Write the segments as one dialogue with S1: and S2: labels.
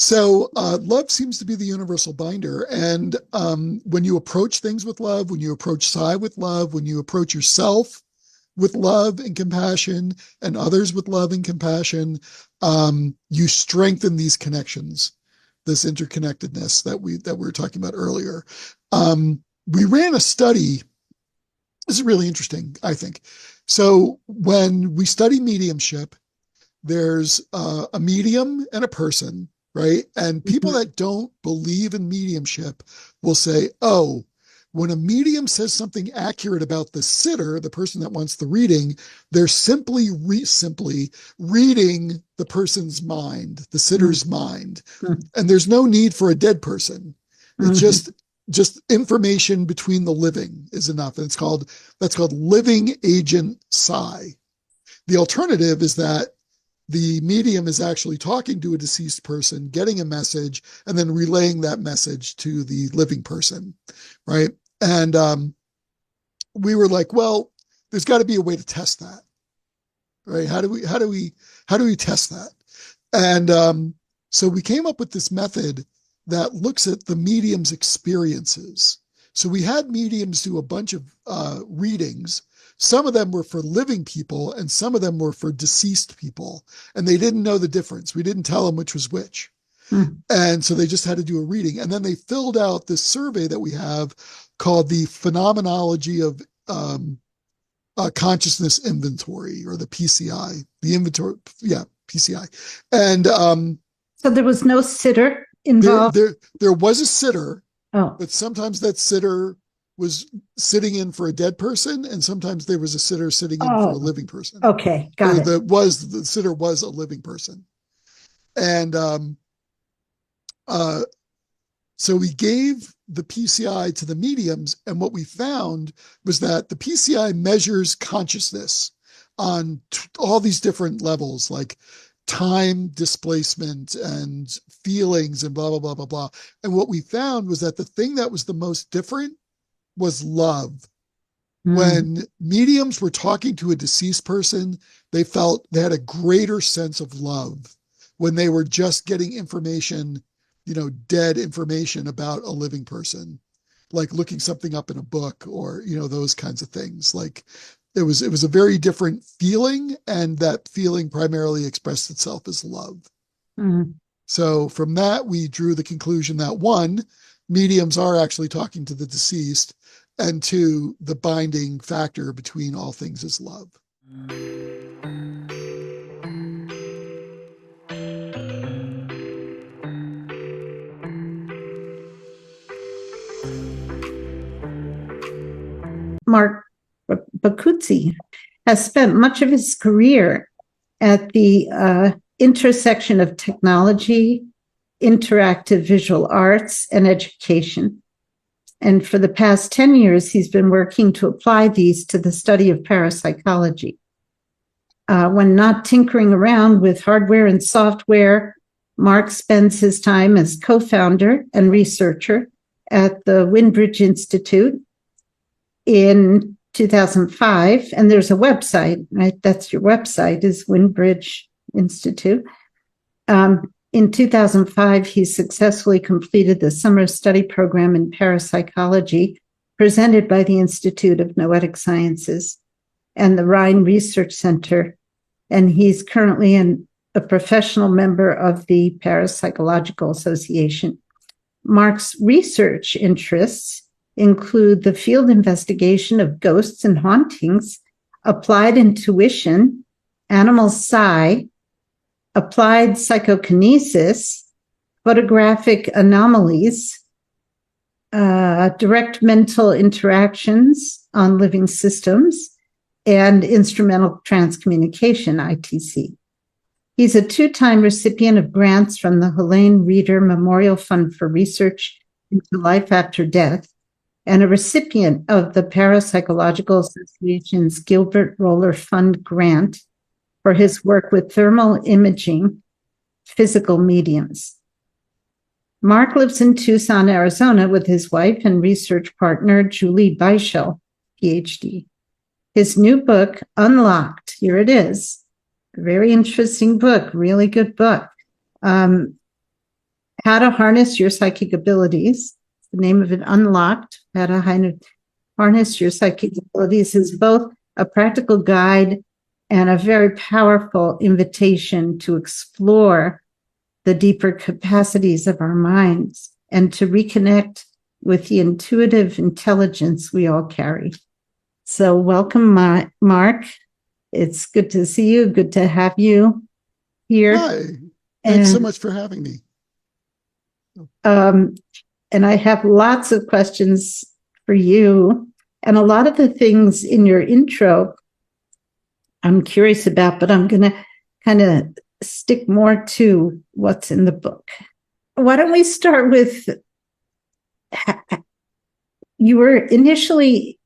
S1: So love seems to be the universal binder. And when you approach things with love, when you approach psi with love, when you approach yourself with love and compassion and others with love and compassion, you strengthen these connections, this interconnectedness that we were talking about earlier. We ran a study. This is really interesting, I think. So when we study mediumship, there's a medium and a person, right? And people that don't believe in mediumship will say, oh, when a medium says something accurate about the sitter, the person that wants the reading, they're simply reading the person's mind, the sitter's mind. And there's no need for a dead person. It's just information between the living is enough. And that's called living agent psi. The alternative is that the medium is actually talking to a deceased person, getting a message, and then relaying that message to the living person, right? And we were like, well, there's got to be a way to test that, right? How do we test that? And so we came up with this method that looks at the medium's experiences. So we had mediums do a bunch of readings. Some of them were for living people and some of them were for deceased people. And they didn't know the difference. We didn't tell them which was which. And so they just had to do a reading. And then they filled out this survey that we have called the Phenomenology of Consciousness Inventory, or the PCI, the inventory. Yeah, PCI. And
S2: so there was no sitter involved?
S1: There was a sitter,
S2: oh,
S1: but sometimes that sitter was sitting in for a dead person, and sometimes there was a sitter sitting in for a living person.
S2: Okay, got it.
S1: The sitter was a living person. And so we gave the PCI to the mediums, and what we found was that the PCI measures consciousness on all these different levels, like time displacement and feelings and blah, blah, blah, blah, blah. And what we found was that the thing that was the most different was love. When mediums were talking to a deceased person, they felt they had a greater sense of love. When they were just getting information, dead information about a living person, like looking something up in a book or, those kinds of things. Like it was a very different feeling, and that feeling primarily expressed itself as love. So from that, we drew the conclusion that 1, mediums are actually talking to the deceased, and 2, the binding factor between all things is love.
S2: Mark Boccuzzi has spent much of his career at the intersection of technology, interactive visual arts, and education. And for the past 10 years, he's been working to apply these to the study of parapsychology. When not tinkering around with hardware and software, Mark spends his time as co-founder and researcher at the Windbridge Institute in 2005. And there's a website, right? That's your website, is Windbridge Institute. In 2005, he successfully completed the summer study program in parapsychology presented by the Institute of Noetic Sciences and the Rhine Research Center. And he's currently a professional member of the Parapsychological Association. Mark's research interests include the field investigation of ghosts and hauntings, applied intuition, animal psi, applied psycho-kinesis, photographic anomalies, direct mental interactions on living systems, and instrumental transcommunication, ITC. He's a 2-time recipient of grants from the Helene Reeder Memorial Fund for Research into Life After Death, and a recipient of the Parapsychological Association's Gilbert Roller Fund grant for his work with thermal imaging physical mediums. Mark lives in Tucson, Arizona with his wife and research partner, Julie Beischel, PhD. His new book, Unlocked, here it is, a very interesting book, really good book, How to Harness Your Psychic Abilities. The name of it, Unlocked, How to Harness Your Psychic Abilities, is both a practical guide and a very powerful invitation to explore the deeper capacities of our minds and to reconnect with the intuitive intelligence we all carry. So welcome, Mark. It's good to see you. Good to have you here.
S1: Hi. Thanks so much for having me.
S2: And I have lots of questions for you. And a lot of the things in your intro I'm curious about, but I'm going to kind of stick more to what's in the book. Why don't we start with, you were initially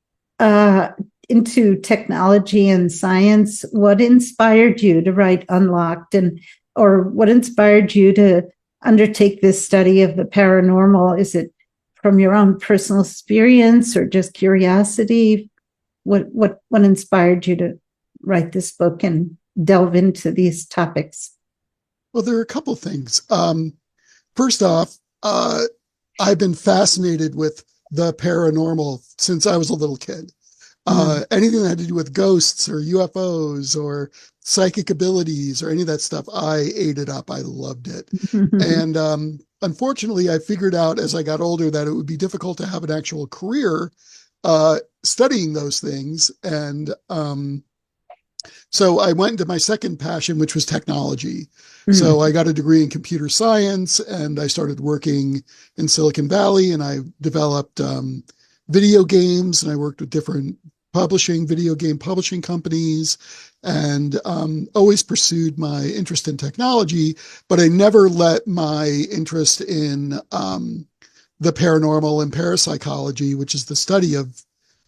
S2: into technology and science. What inspired you to write Unlocked, or what inspired you to undertake this study of the paranormal? Is it from your own personal experience or just curiosity? What inspired you to write this book and delve into these topics?
S1: Well, there are a couple things. First off, I've been fascinated with the paranormal since I was a little kid. Anything that had to do with ghosts or UFOs or psychic abilities or any of that stuff, I ate it up. I loved it. And unfortunately, I figured out as I got older that it would be difficult to have an actual career studying those things. And so I went into my second passion, which was technology. So I got a degree in computer science and I started working in Silicon Valley, and I developed video games, and I worked with different video game publishing companies, and always pursued my interest in technology, but I never let my interest in the paranormal and parapsychology, which is the study of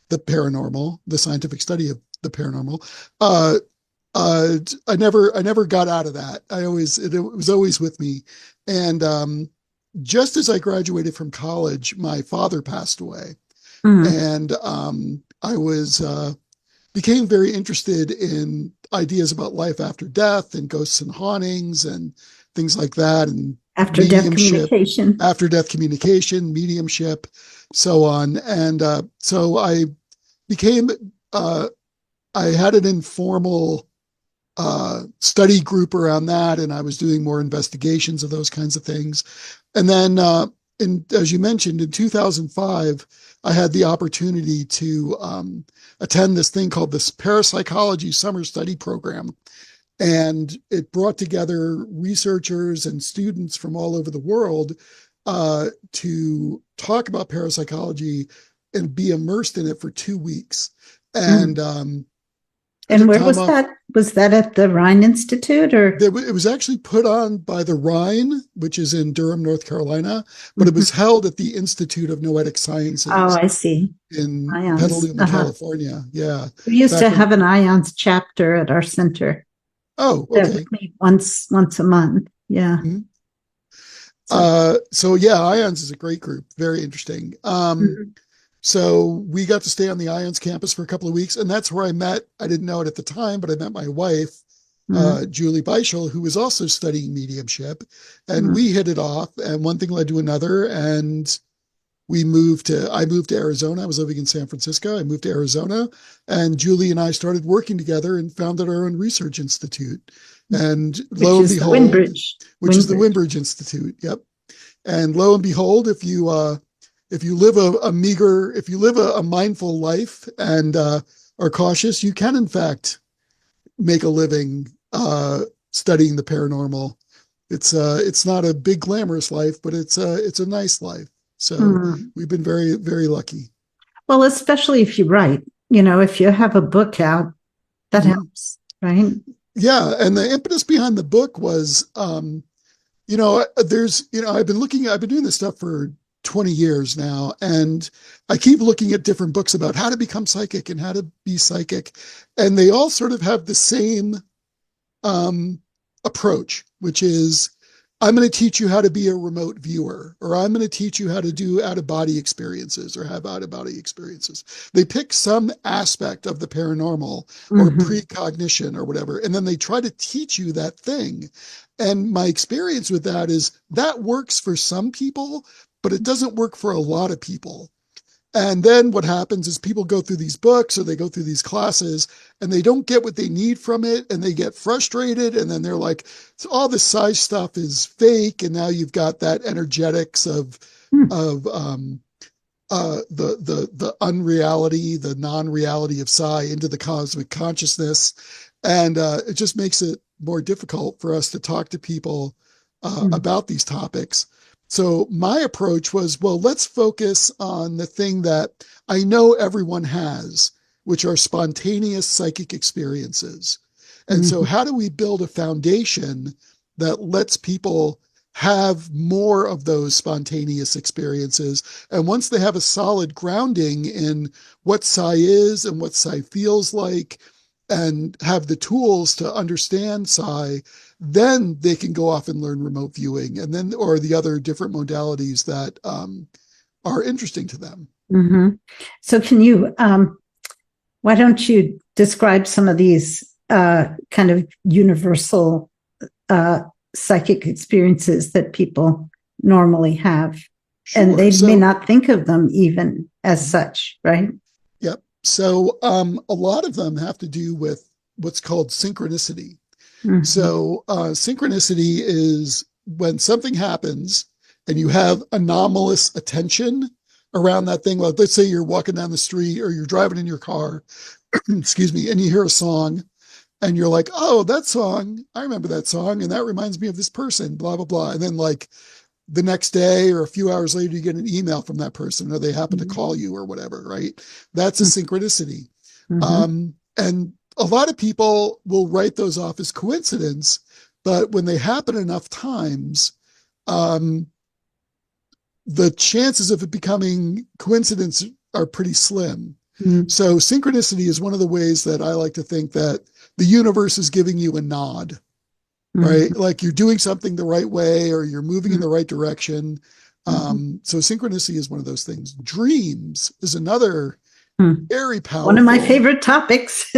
S1: the paranormal, the scientific study of the paranormal. I never got out of that. It was always with me. And just as I graduated from college, my father passed away. And I became very interested in ideas about life after death and ghosts and hauntings and things like that. And
S2: after death communication,
S1: mediumship, so on. And so I became, I had an informal study group around that, and I was doing more investigations of those kinds of things. And then, as you mentioned, in 2005, I had the opportunity to attend this thing called this Parapsychology Summer Study Program. And it brought together researchers and students from all over the world to talk about parapsychology and be immersed in it for 2 weeks. And
S2: where was that? Was that at the Rhine Institute, or?
S1: It was actually put on by the Rhine, which is in Durham, North Carolina, but it was held at the Institute of Noetic Sciences.
S2: Oh, I see.
S1: In Petaluma, California. Yeah.
S2: We used to have an IONS chapter at our center.
S1: Oh, okay.
S2: That would meet once a month. Yeah.
S1: So yeah, IONS is a great group. Very interesting. So we got to stay on the IONS campus for a couple of weeks, and that's where I didn't know it at the time, but I met my wife, Julie Beischel, who was also studying mediumship, and we hit it off, and one thing led to another, and I moved to Arizona. I was living in San Francisco. I moved to Arizona, and Julie and I started working together and founded our own research institute. And lo and behold, which is the Windbridge Institute. Yep. And lo and behold, if you live a mindful life and are cautious, you can in fact make a living studying the paranormal. It's not a big glamorous life, but it's a nice life. So we've been very, very lucky. Well,
S2: especially if you write, if you have a book out, that helps, right?
S1: Yeah. And the impetus behind the book was, I've been doing this stuff for 20 years now, and I keep looking at different books about how to become psychic and how to be psychic, and they all sort of have the same approach, which is I'm going to teach you how to be a remote viewer, or I'm going to teach you how to do out-of-body experiences or have out-of-body experiences. They pick some aspect of the paranormal or precognition or whatever, and then they try to teach you that thing. And my experience with that is that works for some people, but it doesn't work for a lot of people. And then what happens is people go through these books or they go through these classes and they don't get what they need from it and they get frustrated. And then they're like, so all this size stuff is fake. And now you've got that energetics of the unreality, the non-reality of psi into the cosmic consciousness. And it just makes it more difficult for us to talk to people about these topics. So my approach was, well, let's focus on the thing that I know everyone has, which are spontaneous psychic experiences. And so how do we build a foundation that lets people have more of those spontaneous experiences? And once they have a solid grounding in what psi is and what psi feels like, and have the tools to understand psi, then they can go off and learn remote viewing and then, or the other different modalities that are interesting to them.
S2: So can you, why don't you describe some of these kind of universal psychic experiences that people normally have? Sure. And they may not think of them even as such, right?
S1: Yep. So a lot of them have to do with what's called synchronicity. So synchronicity is when something happens and you have anomalous attention around that thing. Like, let's say you're walking down the street or you're driving in your car, excuse me, and you hear a song and you're like, oh, that song, I remember that song. And that reminds me of this person, blah, blah, blah. And then like the next day or a few hours later, you get an email from that person or they happen to call you or whatever, right? That's a synchronicity. And a lot of people will write those off as coincidence, but when they happen enough times, the chances of it becoming coincidence are pretty slim. So synchronicity is one of the ways that I like to think that the universe is giving you a nod, right? Like you're doing something the right way or you're moving in the right direction. So synchronicity is one of those things. Dreams is another very powerful.
S2: One of my favorite topics.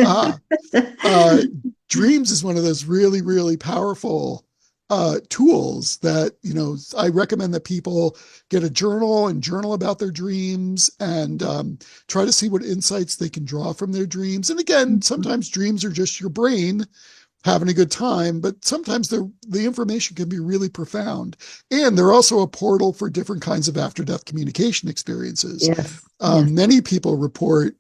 S1: Dreams is one of those really, really powerful tools that, you know, I recommend that people get a journal and journal about their dreams and try to see what insights they can draw from their dreams. And again, sometimes dreams are just your brain having a good time, but sometimes the information can be really profound. And they're also a portal for different kinds of after-death communication experiences.
S2: Yes.
S1: Many people report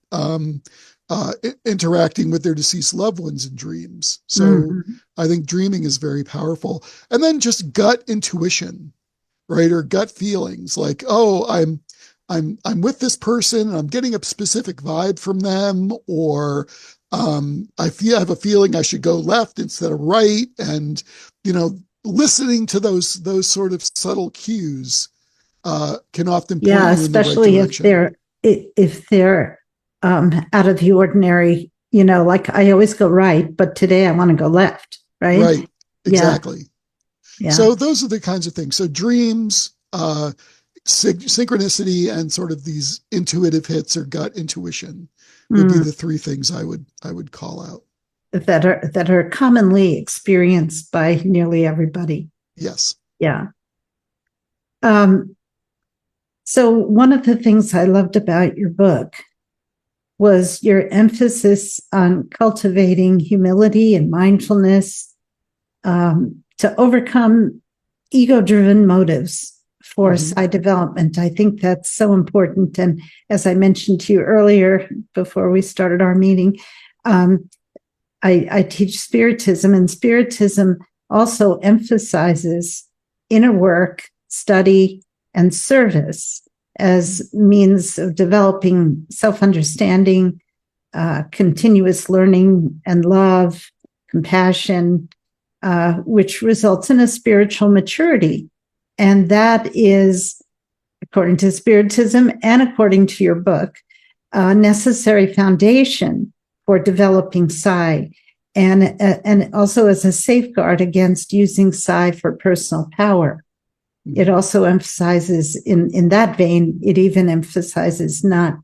S1: interacting with their deceased loved ones in dreams. So I think dreaming is very powerful. And then just gut intuition, right? Or gut feelings like, oh, I'm with this person and I'm getting a specific vibe from them, or I have a feeling I should go left instead of right. And, you know, listening to those sort of subtle cues can often point you in the right
S2: especially
S1: direction.
S2: if they're out of the ordinary, you know, like I always go right, but today I want to go left, right?
S1: Right, exactly.
S2: Yeah.
S1: So those are the kinds of things. So dreams, synchronicity, and sort of these intuitive hits or gut intuition would be the three things I would call out.
S2: That are commonly experienced by nearly everybody.
S1: Yes.
S2: Yeah. So one of the things I loved about your book was your emphasis on cultivating humility and mindfulness to overcome ego-driven motives for psi development. I think that's so important. And as I mentioned to you earlier, before we started our meeting, I teach Spiritism, and Spiritism also emphasizes inner work, study, and service as means of developing self-understanding, continuous learning and love, compassion, which results in a spiritual maturity. And that is, according to Spiritism and according to your book, a necessary foundation for developing psi. and also as a safeguard against using psi for personal power. It also emphasizes, in that vein, it even emphasizes not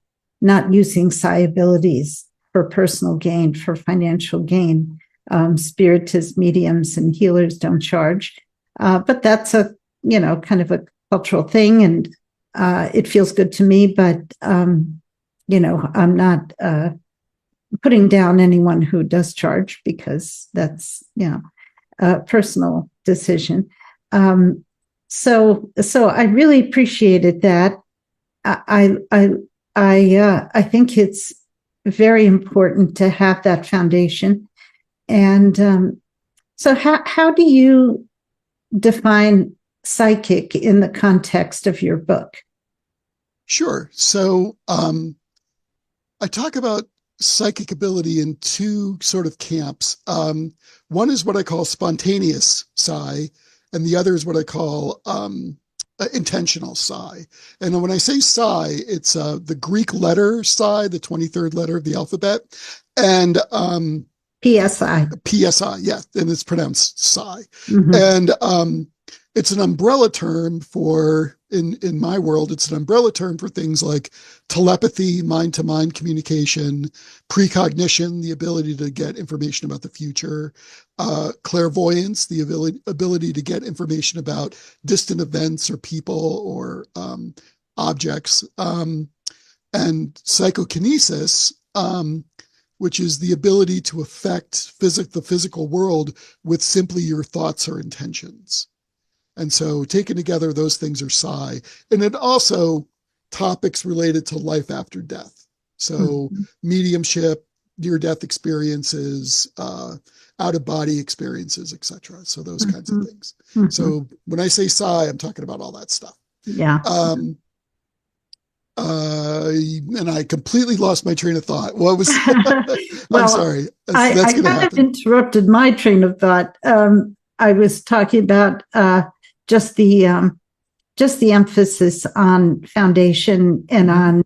S2: using psi abilities for personal gain, for financial gain. Spiritists, mediums, and healers don't charge, but that's a kind of a cultural thing, and it feels good to me. But I'm not putting down anyone who does charge, because that's a personal decision. So I really appreciated that. I think it's very important to have that foundation. And so how do you define psychic in the context of your book?
S1: Sure. So I talk about psychic ability in two sort of camps. One is what I call spontaneous psi, and the other is what I call intentional psi. And when I say psi, it's the Greek letter psi, the 23rd letter of the alphabet, and
S2: PSI.
S1: PSI, yeah, and it's pronounced psi.
S2: Mm-hmm.
S1: And it's an umbrella term for, in my world, it's an umbrella term for things like telepathy, mind-to-mind communication, precognition, the ability to get information about the future, clairvoyance, the ability to get information about distant events or people or objects, and psycho-kinesis, which is the ability to affect the physical world with simply your thoughts or intentions. And so taken together, those things are psi. And it also topics related to life after death. So mediumship, near-death experiences, out-of-body experiences, etc. So those kinds of things. So when I say psi, I'm talking about all that stuff.
S2: Yeah.
S1: And I completely lost my train of thought. What was?
S2: Well,
S1: I'm sorry.
S2: I kind of interrupted my train of thought. I was talking about just the emphasis on foundation and on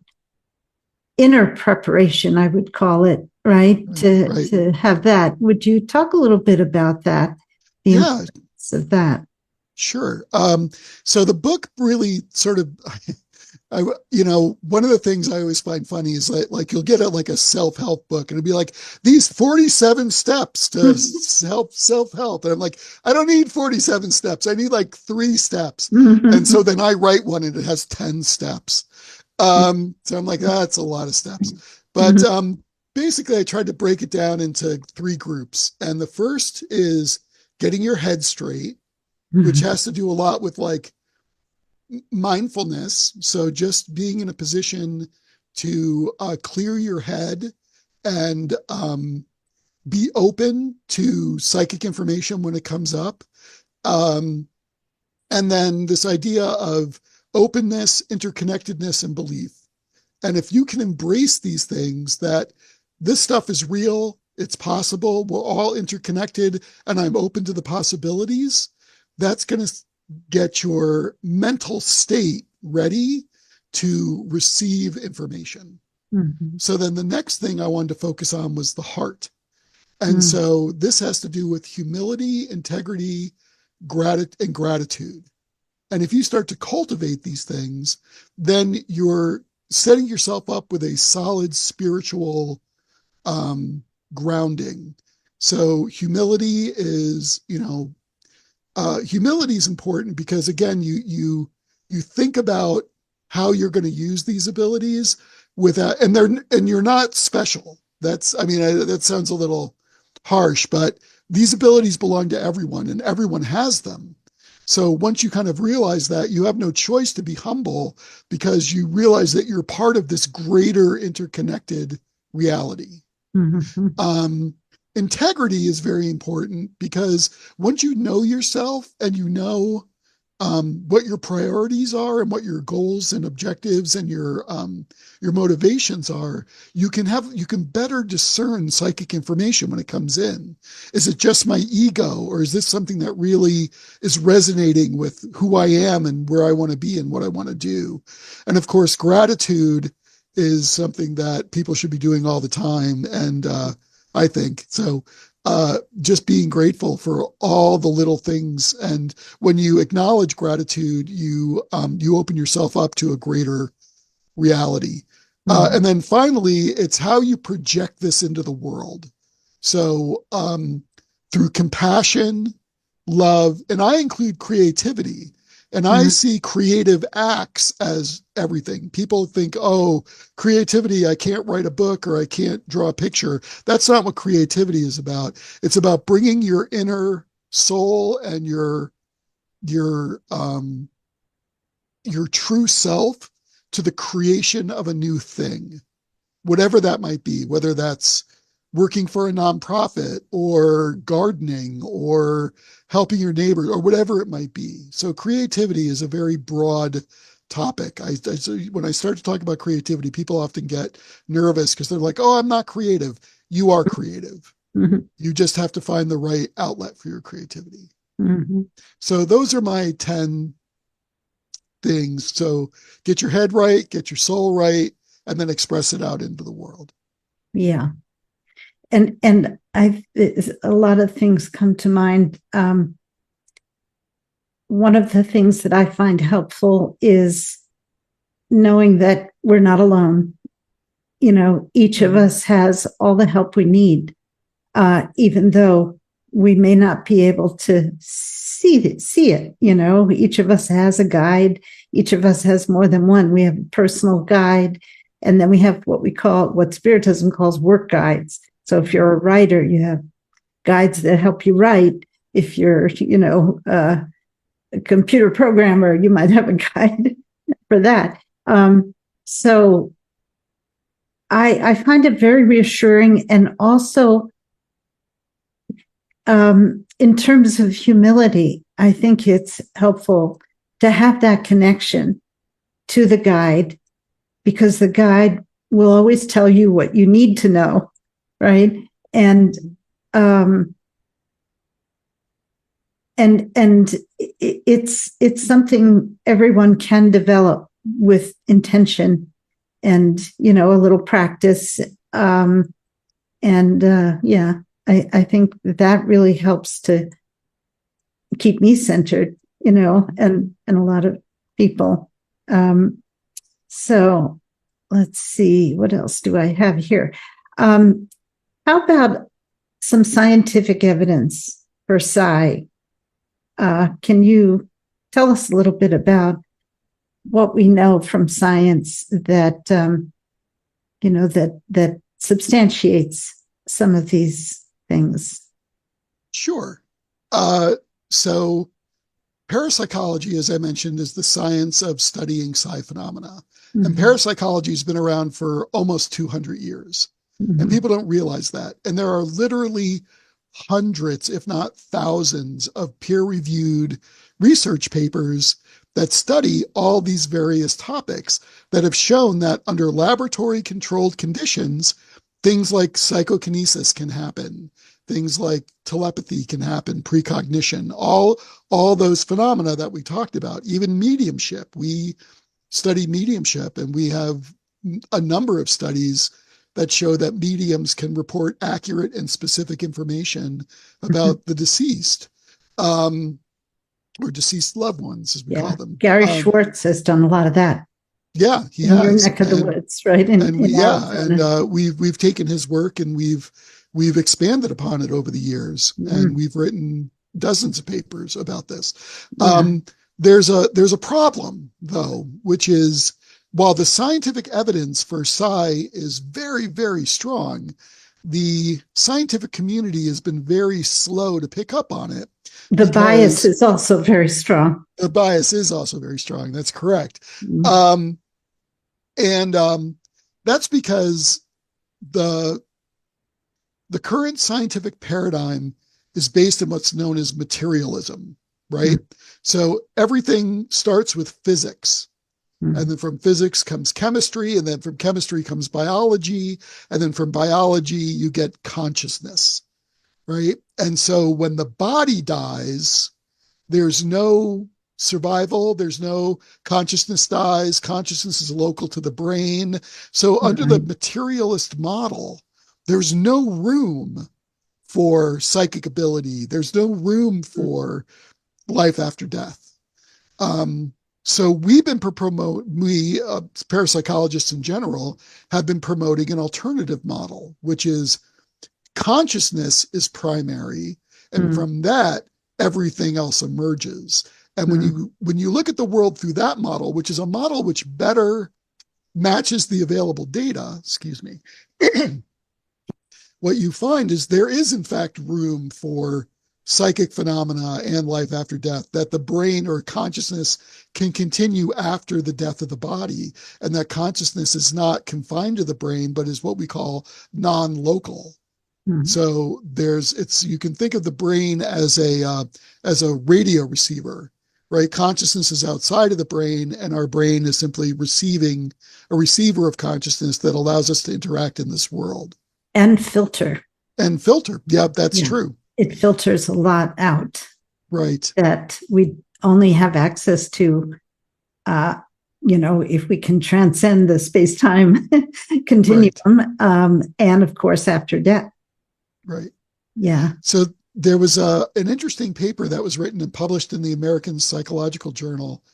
S2: inner preparation, I would call it, right? To have that. Would you talk a little bit about that? The importance of that.
S1: Sure. So the book really sort of, one of the things I always find funny is like you'll get a self-help book and it'll be like these 47 steps to self-help. And I'm like, I don't need 47 steps. I need like 3 steps. And so then I write one and it has 10 steps. So I'm like, that's a lot of steps. But basically I tried to break it down into 3 groups. And the first is getting your head straight, which has to do a lot with like mindfulness. So just being in a position to clear your head and be open to psychic information when it comes up. And then this idea of openness, interconnectedness, and belief. And if you can embrace these things, that this stuff is real, it's possible, we're all interconnected, and I'm open to the possibilities, that's going to get your mental state ready to receive information. So then the next thing I wanted to focus on was the heart. And so this has to do with humility, integrity, and gratitude. And if you start to cultivate these things, then you're setting yourself up with a solid spiritual grounding. So humility is, humility is important because again, you think about how you're going to use these abilities without, and you're not special. That sounds a little harsh, but these abilities belong to everyone and everyone has them. So once you kind of realize that, you have no choice to be humble because you realize that you're part of this greater interconnected reality. Integrity is very important because once you know yourself and you know what your priorities are and what your goals and objectives and your motivations are, you can better discern psychic information when it comes in. Is it just my ego, or is this something that really is resonating with who I am and where I want to be and what I want to do? And of course, gratitude is something that people should be doing all the time. And I think so. just being grateful for all the little things. And when you acknowledge gratitude, you open yourself up to a greater reality. And then finally, it's how you project this into the world. So through compassion, love, and I include creativity. And I see creative acts as everything. People think, oh, creativity, I can't write a book or I can't draw a picture. That's not what creativity is about. It's about bringing your inner soul and your true self to the creation of a new thing, whatever that might be, whether that's working for a nonprofit or gardening or helping your neighbors or whatever it might be. So creativity is a very broad topic. When I start to talk about creativity, people often get nervous because they're like, oh, I'm not creative. You are creative. You just have to find the right outlet for your creativity. So those are my 10 things. So get your head right, get your soul right, and then express it out into the world.
S2: Yeah. And a lot of things come to mind. One of the things that I find helpful is knowing that we're not alone. You know, each of us has all the help we need, even though we may not be able to see it. You know, each of us has a guide. Each of us has more than one. We have a personal guide, and then we have what Spiritism calls work guides. So if you're a writer, you have guides that help you write. If you're, a computer programmer, you might have a guide for that. So I find it very reassuring, and also in terms of humility, I think it's helpful to have that connection to the guide, because the guide will always tell you what you need to know. Right. And it's something everyone can develop with intention and, a little practice. I think that really helps to keep me centered, and a lot of people. So let's see, what else do I have here? How about some scientific evidence for psi? Can you tell us a little bit about what we know from science that that substantiates some of these things?
S1: Sure. So parapsychology, as I mentioned, is the science of studying psi phenomena. And parapsychology has been around for almost 200 years. And people don't realize that. And there are literally hundreds, if not thousands, of peer-reviewed research papers that study all these various topics that have shown that under laboratory-controlled conditions, things like psychokinesis can happen, things like telepathy can happen, precognition, all those phenomena that we talked about, even mediumship. We study mediumship, and we have a number of studies that show that mediums can report accurate and specific information about the deceased, or deceased loved ones, as we call them.
S2: Gary Schwartz has done a lot of that.
S1: Yeah, he
S2: in
S1: has.
S2: Your neck of the woods, right?
S1: We've taken his work and we've expanded upon it over the years, and we've written dozens of papers about this. There's a problem though, which is, while the scientific evidence for psi is very, very strong, the scientific community has been very slow to pick up on it.
S2: The bias is also very strong.
S1: The bias is also very strong. That's correct. That's because the current scientific paradigm is based on what's known as materialism, right? So everything starts with physics. And then from physics comes chemistry, and then from chemistry comes biology, and then from biology you get consciousness, right? And so when the body dies, there's no survival, there's no consciousness dies, consciousness is local to the brain. So under the materialist model, there's no room for psychic ability. There's no room for life after death. So we've been parapsychologists in general have been promoting an alternative model, which is consciousness is primary, and from that everything else emerges. And when you look at the world through that model, which is a model which better matches the available data, what you find is there is in fact room for psychic phenomena and life after death, that the brain or consciousness can continue after the death of the body, and that consciousness is not confined to the brain, but is what we call non-local. So you can think of the brain as a radio receiver, right? Consciousness is outside of the brain, and our brain is simply receiving a receiver of consciousness that allows us to interact in this world.
S2: And filter.
S1: Yeah, that's true.
S2: It filters a lot out.
S1: Right.
S2: That we only have access to, if we can transcend the space-time continuum, and of course after death.
S1: Right.
S2: Yeah.
S1: So there was an interesting paper that was written and published in the American Psychological Journal,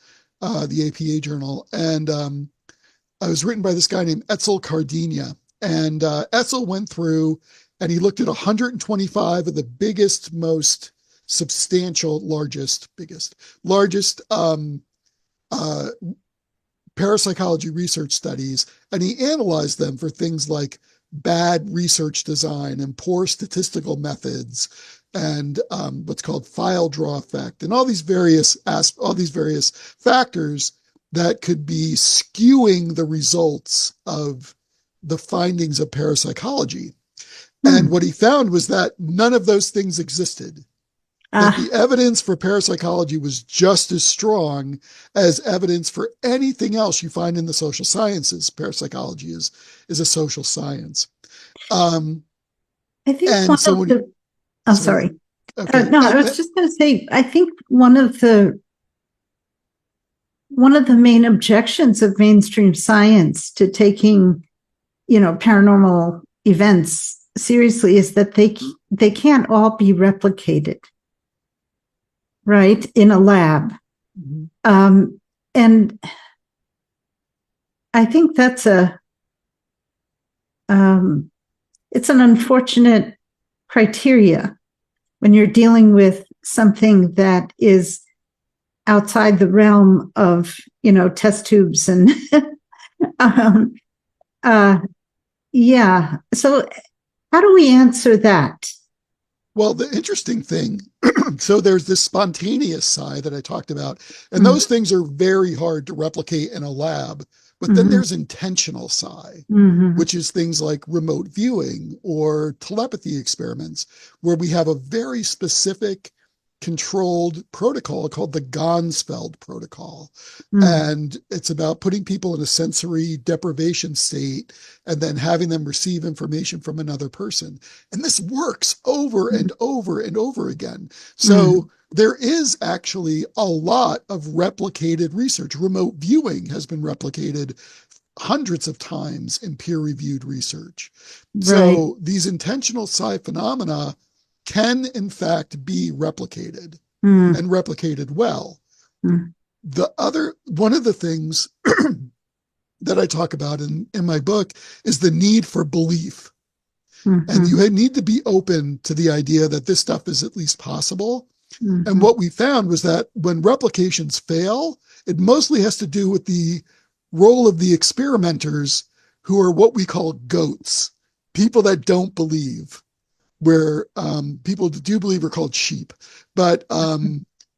S1: the APA journal, and it was written by this guy named Etzel Cardenia. And Etzel went through and he looked at 125 of the biggest, most substantial, largest parapsychology research studies, and he analyzed them for things like bad research design and poor statistical methods and what's called file draw effect, and all these various factors that could be skewing the results of the findings of parapsychology. And what he found was that none of those things existed. That the evidence for parapsychology was just as strong as evidence for anything else you find in the social sciences. Parapsychology is a social science.
S2: I think sorry.
S1: Okay.
S2: No, I was just going to say, I think one of the main objections of mainstream science to taking, paranormal events seriously is that they can't all be replicated, right, in a lab. And I think that's it's an unfortunate criteria when you're dealing with something that is outside the realm of, test tubes and yeah. So how do we answer that?
S1: Well, the interesting thing, so there's this spontaneous side that I talked about, and those things are very hard to replicate in a lab. But then there's intentional psi, which is things like remote viewing or telepathy experiments, where we have a very specific controlled protocol called the Gansfeld protocol. And it's about putting people in a sensory deprivation state and then having them receive information from another person. And this works over and over and over again. So there is actually a lot of replicated research. Remote viewing has been replicated hundreds of times in peer-reviewed research. Right. So these intentional psi phenomena can in fact be replicated and replicated well. One of the things that I talk about in my book is the need for belief. And you need to be open to the idea that this stuff is at least possible. And what we found was that when replications fail, it mostly has to do with the role of the experimenters, who are what we call goats, people that don't believe, where people that do believe are called sheep. But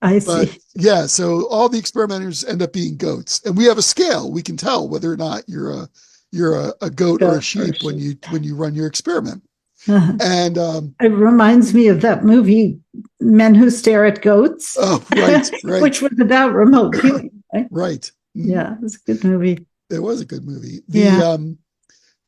S2: I see.
S1: Yeah, so all the experimenters end up being goats, and we have a scale. We can tell whether or not you're a goat or a sheep when you run your experiment. And
S2: it reminds me of that movie Men Who Stare at Goats.
S1: Oh, right.
S2: Which was about remote viewing, right?
S1: Right.
S2: Yeah, it was a good movie.
S1: It was a good movie.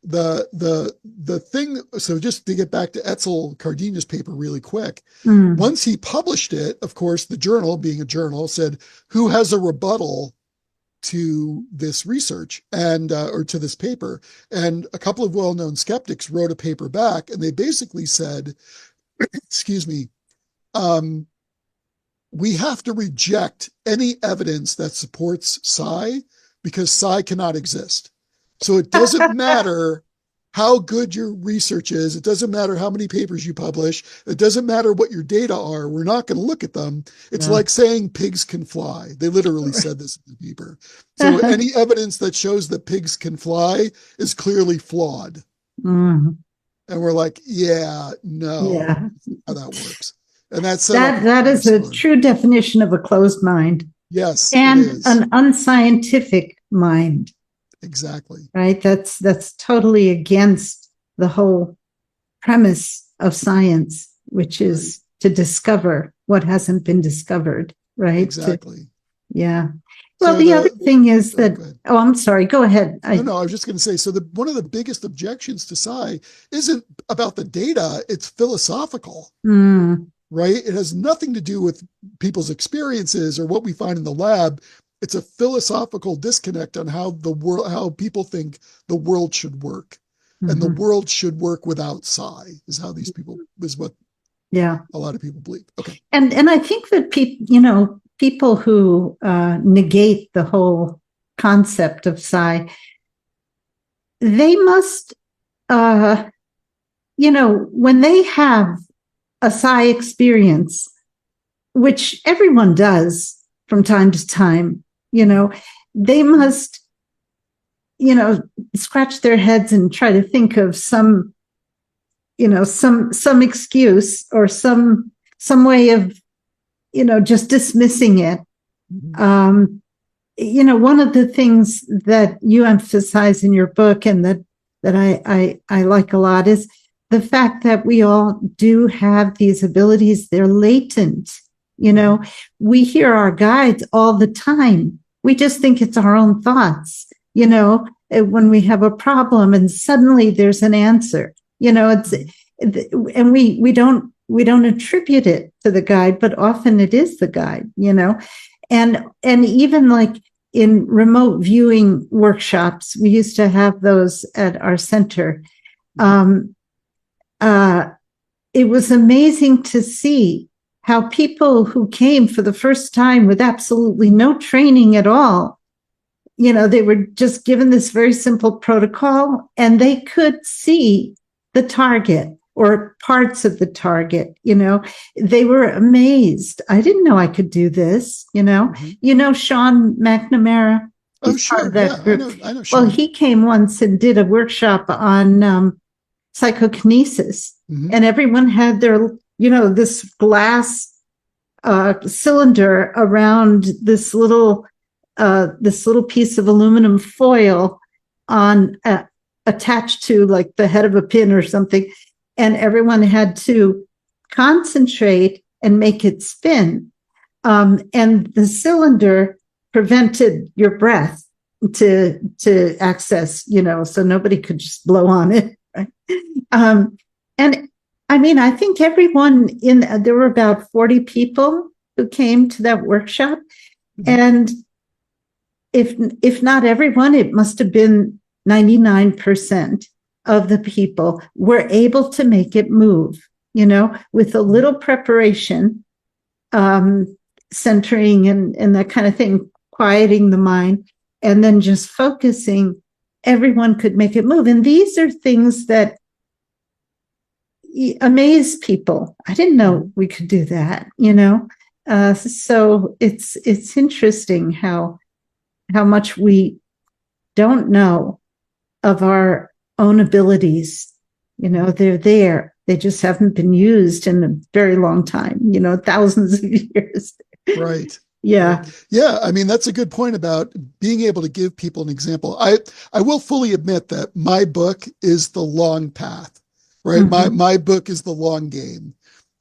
S1: The thing, so just to get back to Etzel Cardenia's paper really quick, once he published it, of course, the journal, being a journal, said, who has a rebuttal to this research and or to this paper? And a couple of well-known skeptics wrote a paper back, and they basically said, excuse me, we have to reject any evidence that supports psi because psi cannot exist. So it doesn't matter how good your research is. It doesn't matter how many papers you publish. It doesn't matter what your data are. We're not going to look at them. It's like saying pigs can fly. They literally said this in the paper. So any evidence that shows that pigs can fly is clearly flawed.
S2: Mm.
S1: And we're like, yeah, no,
S2: Yeah.
S1: how that works. And that's
S2: that is a true definition of a closed mind.
S1: Yes,
S2: and an unscientific mind.
S1: Exactly.
S2: Right. That's totally against the whole premise of science, which is to discover what hasn't been discovered. Right.
S1: Exactly.
S2: Yeah. Well, so the other thing is that, I'm sorry, go ahead.
S1: No, I was just going to say, so one of the biggest objections to psi isn't about the data, it's philosophical, right? It has nothing to do with people's experiences or what we find in the lab. It's a philosophical disconnect on how people think the world should work. And the world should work without psi is what a lot of people believe. Okay.
S2: And I think that people who negate the whole concept of psi, they must, when they have a psi experience, which everyone does from time to time, they must, scratch their heads and try to think of some excuse or some way of, just dismissing it. One of the things that you emphasize in your book and that I like a lot is the fact that we all do have these abilities. They're latent. We hear our guides all the time. We just think it's our own thoughts, when we have a problem and suddenly there's an answer, and we don't attribute it to the guide, but often it is the guide, and even like in remote viewing workshops, we used to have those at our center. It was amazing to see how people who came for the first time with absolutely no training at all, they were just given this very simple protocol and they could see the target or parts of the target. They were amazed. I didn't know I could do this. Sean McNamara.
S1: Oh, sure. That group. I know Sean.
S2: Well, he came once and did a workshop on psycho-kinesis, and everyone had their, this glass cylinder around this little piece of aluminum foil attached to like the head of a pin or something. And everyone had to concentrate and make it spin. And the cylinder prevented your breath to access, so nobody could just blow on it. Right? And I mean, I think everyone there were about 40 people who came to that workshop. And if not everyone, it must have been 99% of the people were able to make it move, with a little preparation, centering and that kind of thing, quieting the mind, and then just focusing, everyone could make it move. And these are things that amaze people. I didn't know we could do that, so it's interesting how much we don't know of our own abilities. They're there. They just haven't been used in a very long time, thousands of years.
S1: Right.
S2: Yeah.
S1: Right. Yeah. I mean, that's a good point about being able to give people an example. I will fully admit that my book is the long path, right? My book is the long game.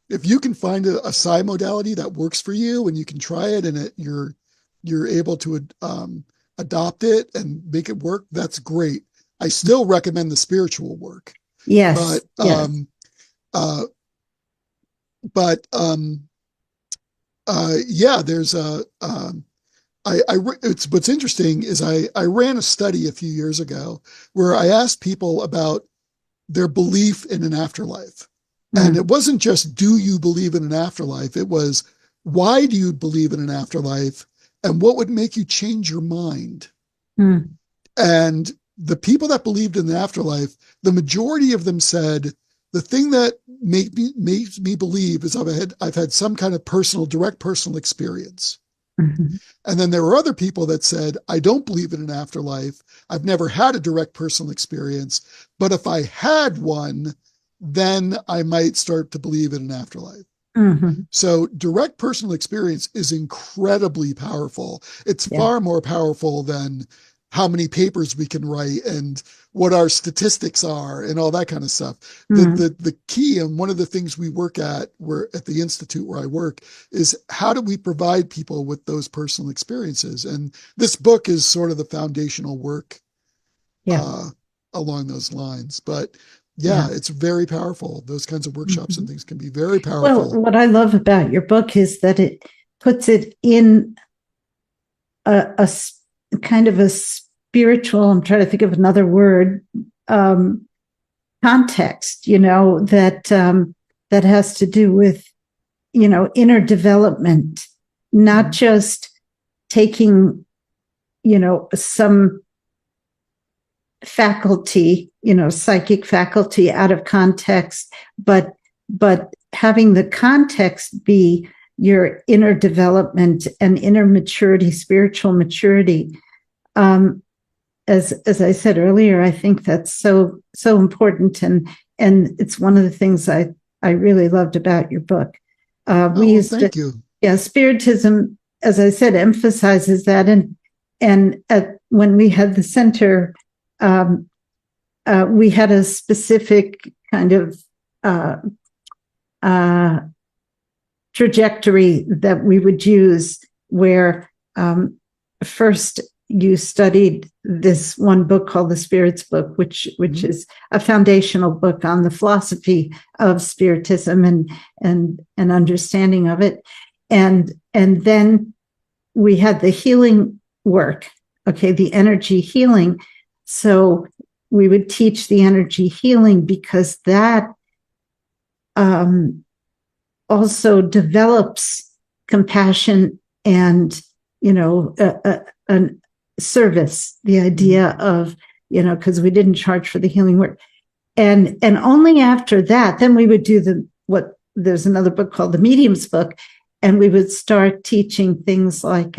S1: If you can find a psi modality that works for you and you can try it and you're able to adopt it and make it work, that's great. I still recommend the spiritual work.
S2: Yes.
S1: There's what's interesting is I ran a study a few years ago where I asked people about their belief in an afterlife. And it wasn't just, do you believe in an afterlife? It was, why do you believe in an afterlife? And what would make you change your mind? And the people that believed in the afterlife, the majority of them said, the thing that makes me believe is I've had some kind of direct personal experience. And then there were other people that said, I don't believe in an afterlife. I've never had a direct personal experience, but if I had one, then I might start to believe in an afterlife. So direct personal experience is incredibly powerful. It's far more powerful than how many papers we can write and what our statistics are and all that kind of stuff. The key, and one of the things we work at, the institute where I work, is how do we provide people with those personal experiences? And this book is sort of the foundational work along those lines. But it's very powerful. Those kinds of workshops and things can be very powerful.
S2: Well, what I love about your book is that it puts it in a kind of a spiritual, I'm trying to think of another word, context, that has to do with, inner development, not just taking, some faculty, psychic faculty out of context, but having the context be your inner development and inner maturity, spiritual maturity. As I said earlier, I think that's so important, and it's one of the things I really loved about your book.
S1: Thank you.
S2: Yeah, Spiritism, as I said, emphasizes that, and when we had the center, we had a specific kind of trajectory that we would use, where first you studied this one book called The Spirits Book, which is a foundational book on the philosophy of Spiritism and understanding of it. And then we had the healing work, the energy healing. So we would teach the energy healing because that also develops compassion and, an service, the idea of, because we didn't charge for the healing work. And only after that, then we would do there's another book called the Medium's Book, and we would start teaching things like,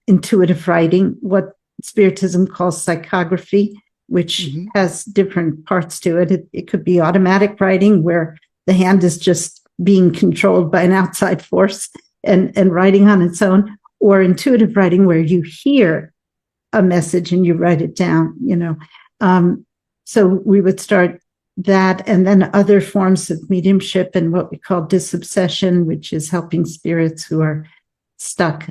S2: intuitive writing, what Spiritism calls psychography, which has different parts to it. It could be automatic writing, where the hand is just being controlled by an outside force and writing on its own, or intuitive writing, where you hear a message and you write it down, So we would start that, and then other forms of mediumship and what we call disobsession, which is helping spirits who are stuck.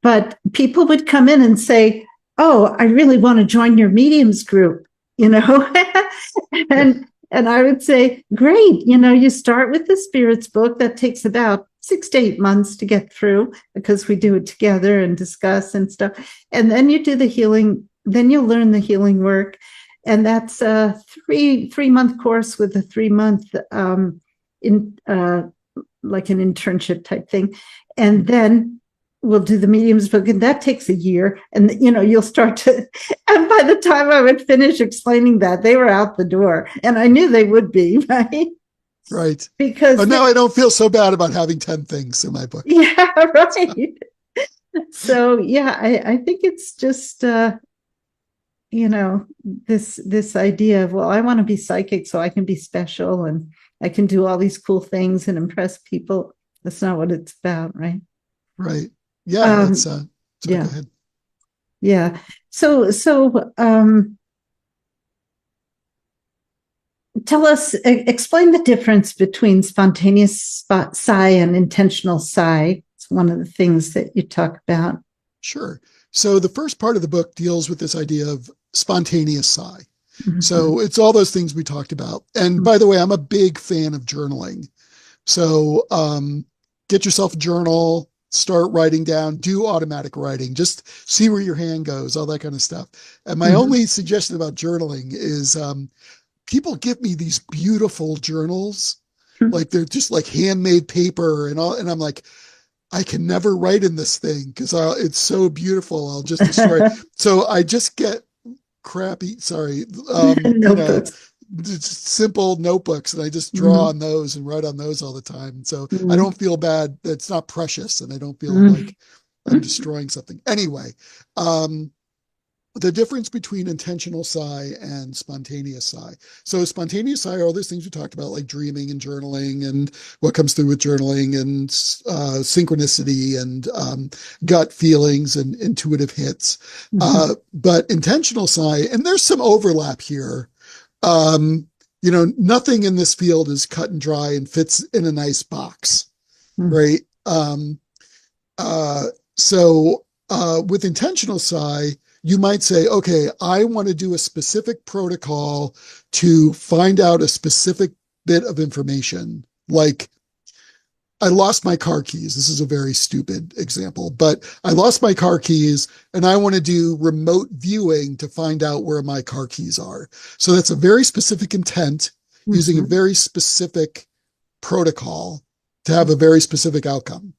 S2: But people would come in and say, oh, I really want to join your mediums group, and I would say, great, you start with the Spirits Book. That takes about 6 to 8 months to get through, because we do it together and discuss and stuff. And then you do the healing, then you'll learn the healing work. And that's a 3-month course with a 3-month like an internship type thing. And then we'll do the Medium's Book, and that takes a year. And, you'll start to, and by the time I would finish explaining that, they were out the door, and I knew they would be, right?
S1: Right.
S2: Because
S1: now I don't feel so bad about having 10 things in my book.
S2: Yeah, right. So, I think it's just, this idea of, well, I want to be psychic so I can be special and I can do all these cool things and impress people. That's not what it's about, right?
S1: Right. Yeah. Go ahead.
S2: Yeah. So, tell us, explain the difference between spontaneous psi and intentional psi. It's one of the things that you talk about.
S1: Sure. So the first part of the book deals with this idea of spontaneous psi. So it's all those things we talked about. And by the way, I'm a big fan of journaling. So get yourself a journal, start writing down, do automatic writing, just see where your hand goes, all that kind of stuff. And my only suggestion about journaling is people give me these beautiful journals, like they're just like handmade paper and all, and I'm like, I can never write in this thing because it's so beautiful. I'll just destroy it. So I just get crappy,
S2: Notebooks.
S1: just simple notebooks, and I just draw on those and write on those all the time. So I don't feel bad. It's not precious, and I don't feel like I'm destroying something. Anyway, the difference between intentional psi and spontaneous psi. So spontaneous psi are all those things we talked about, like dreaming and journaling and what comes through with journaling and synchronicity and gut feelings and intuitive hits. But intentional psi, and there's some overlap here. Nothing in this field is cut and dry and fits in a nice box, right? So with intentional psi, you might say, okay, I want to do a specific protocol to find out a specific bit of information. Like, I lost my car keys. This is a very stupid example, but I lost my car keys and I want to do remote viewing to find out where my car keys are. So that's a very specific intent using a very specific protocol to have a very specific outcome,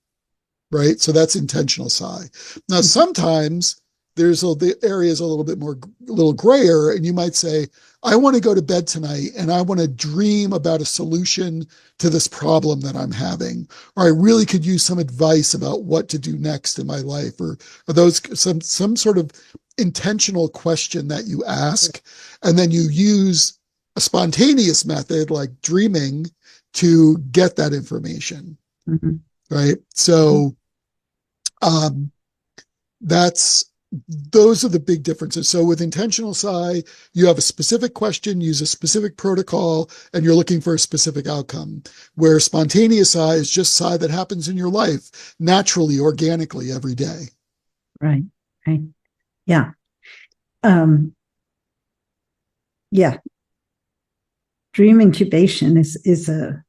S1: right? So that's intentional psi. Now, sometimes the area is a little grayer, and you might say, I want to go to bed tonight and I want to dream about a solution to this problem that I'm having, or I really could use some advice about what to do next in my life, or those some sort of intentional question that you ask, and then you use a spontaneous method like dreaming to get that information, right? So those are the big differences. So with intentional psi, you have a specific question, use a specific protocol, and you're looking for a specific outcome. Where spontaneous psi is just psi that happens in your life naturally, organically, every day.
S2: Right. Yeah. Yeah. Dream incubation is a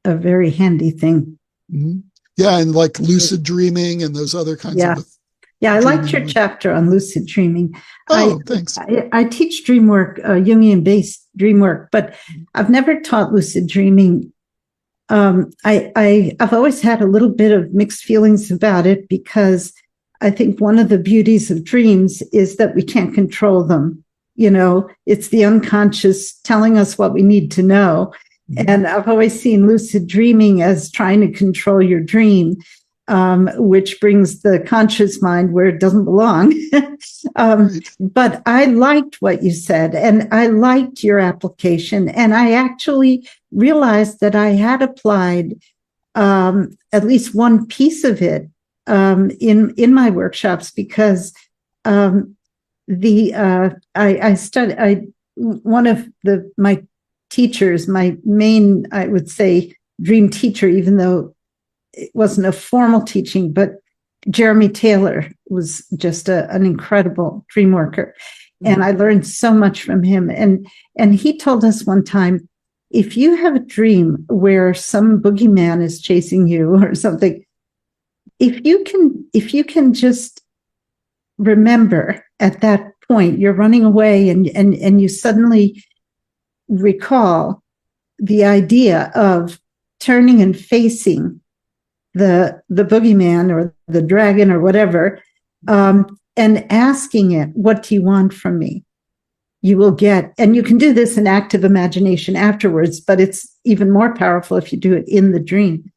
S2: very handy thing.
S1: Yeah, and like lucid dreaming and those other kinds of.
S2: Yeah, I liked your chapter on lucid dreaming.
S1: Thanks.
S2: I teach dream work, Jungian-based dream work, but I've never taught lucid dreaming. I've always had a little bit of mixed feelings about it because I think one of the beauties of dreams is that we can't control them. It's the unconscious telling us what we need to know. And I've always seen lucid dreaming as trying to control your dream. Which brings the conscious mind where it doesn't belong. But I liked what you said, and I liked your application. And I actually realized that I had applied at least one piece of it in my workshops, because one of my teachers, my main, I would say, dream teacher, even though it wasn't a formal teaching, but Jeremy Taylor was just an incredible dream worker. And I learned so much from him. And he told us one time, if you have a dream where some boogeyman is chasing you or something, if you can just remember at that point, you're running away and you suddenly recall the idea of turning and facing the boogeyman or the dragon or whatever, and asking it, what do you want from me? You will get, and you can do this in active imagination afterwards, but it's even more powerful if you do it in the dream.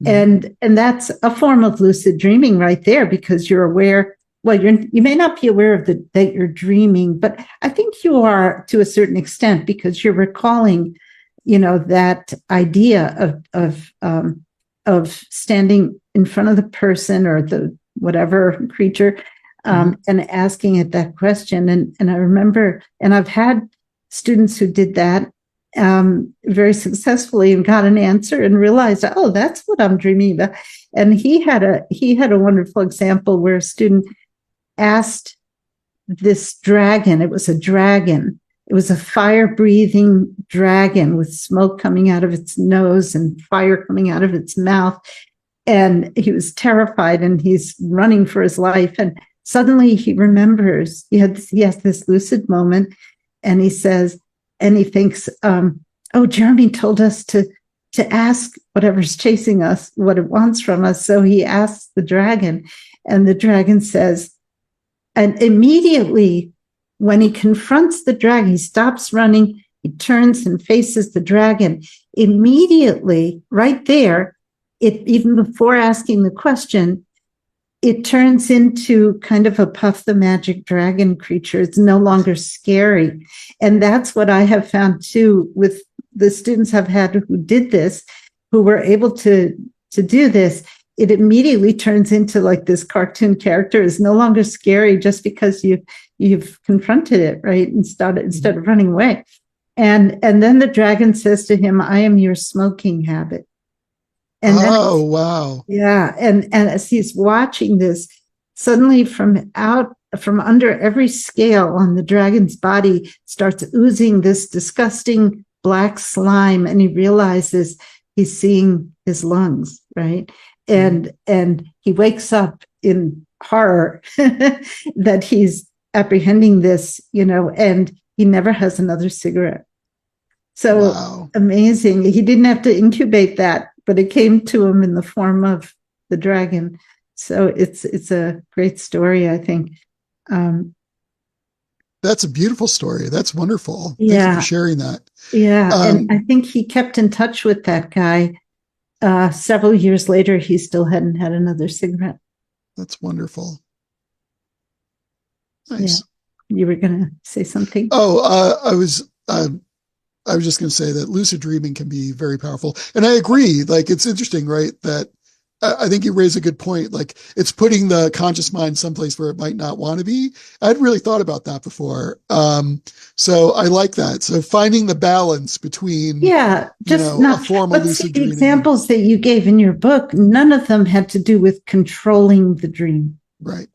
S2: And that's a form of lucid dreaming right there, because you're aware. Well, you may not be aware of that you're dreaming, but I think you are to a certain extent, because you're recalling, that idea of standing in front of the person or the whatever creature, and asking it that question. And I remember, and I've had students who did that very successfully and got an answer and realized, oh, that's what I'm dreaming about. And he had a wonderful example where a student asked this dragon. It was a dragon. It was a fire-breathing dragon with smoke coming out of its nose and fire coming out of its mouth. And he was terrified, and he's running for his life. And suddenly he remembers, he has this lucid moment, and he says, and he thinks, oh, Jeremy told us to ask whatever's chasing us what it wants from us. So he asks the dragon, and the dragon says, and immediately when he confronts the dragon, he stops running, he turns and faces the dragon. Immediately, right there, even before asking the question, it turns into kind of a Puff the Magic Dragon creature. It's no longer scary. And that's what I have found too with the students I've had who did this, who were able to do this. It immediately turns into like this cartoon character is no longer scary just because you've confronted it, right? Instead of running away. And then the dragon says to him, I am your smoking habit. And
S1: oh, wow.
S2: Yeah. And as he's watching this, suddenly from under every scale on the dragon's body starts oozing this disgusting black slime. And he realizes he's seeing his lungs, right? And he wakes up in horror that he's apprehending this, and he never has another cigarette. So wow. Amazing. He didn't have to incubate that, but it came to him in the form of the dragon. So it's a great story, I think.
S1: That's a beautiful story. That's wonderful.
S2: Yeah.
S1: Thank you for sharing that.
S2: Yeah. And I think he kept in touch with that guy. Several years later, he still hadn't had another cigarette.
S1: That's wonderful. Nice.
S2: Yeah. You were going to say something?
S1: Oh, I was just going to say that lucid dreaming can be very powerful. And I agree. Like, it's interesting, right? That I think you raise a good point. Like, it's putting the conscious mind someplace where it might not want to be. I'd really thought about that before. So I like that. So finding the balance between, just
S2: not
S1: a form of lucid dreaming.
S2: The examples that you gave in your book, none of them had to do with controlling the dream.
S1: Right.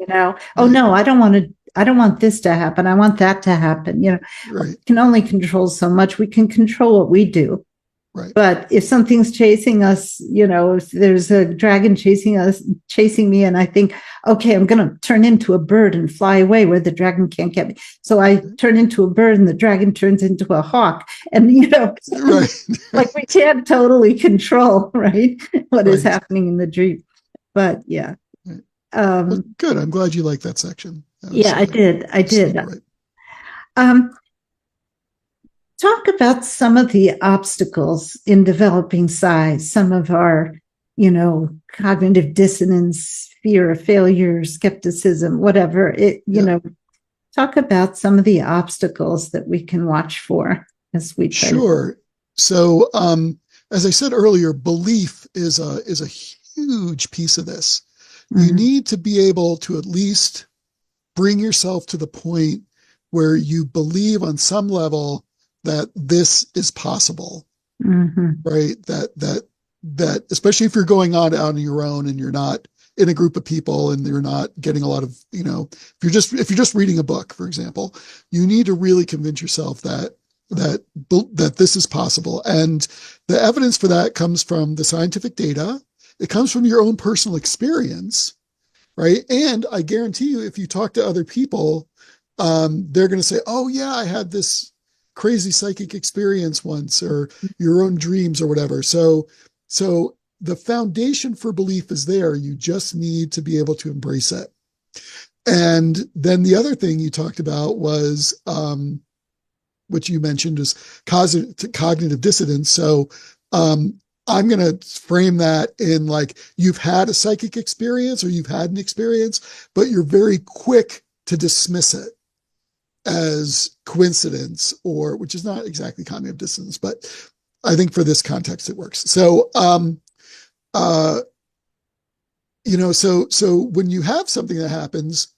S2: Oh, no, I don't want this to happen. I want that to happen.
S1: Right.
S2: We can only control so much. We can control what we do.
S1: Right.
S2: But if something's chasing us, if there's a dragon chasing me, and I think, okay, I'm going to turn into a bird and fly away where the dragon can't get me. So I turn into a bird and the dragon turns into a hawk. And,
S1: right.
S2: like we can't totally control, right, what is happening in the dream. But yeah.
S1: Right. Well, good. I'm glad you like that section.
S2: I did. Right. Talk about some of the obstacles in developing psi, some of our, cognitive dissonance, fear of failure, skepticism, whatever. Talk about some of the obstacles that we can watch for as we try.
S1: Sure. So, as I said earlier, belief is a huge piece of this. Mm-hmm. You need to be able to at least bring yourself to the point where you believe on some level that this is possible, right? That especially if you're going out on your own and you're not in a group of people and you're not getting a lot of, if you're just reading a book, for example, you need to really convince yourself that this is possible. And the evidence for that comes from the scientific data. It comes from your own personal experience, right? And I guarantee you, if you talk to other people, they're going to say, oh yeah, I had this crazy psychic experience once, or your own dreams or whatever. So the foundation for belief is there. You just need to be able to embrace it. And then the other thing you talked about was, which you mentioned, is cognitive dissonance. So I'm going to frame that in like, you've had a psychic experience or you've had an experience, but you're very quick to dismiss it as coincidence, or which is not exactly cognitive dissonance, but I think for this context it works. So, so when you have something that happens,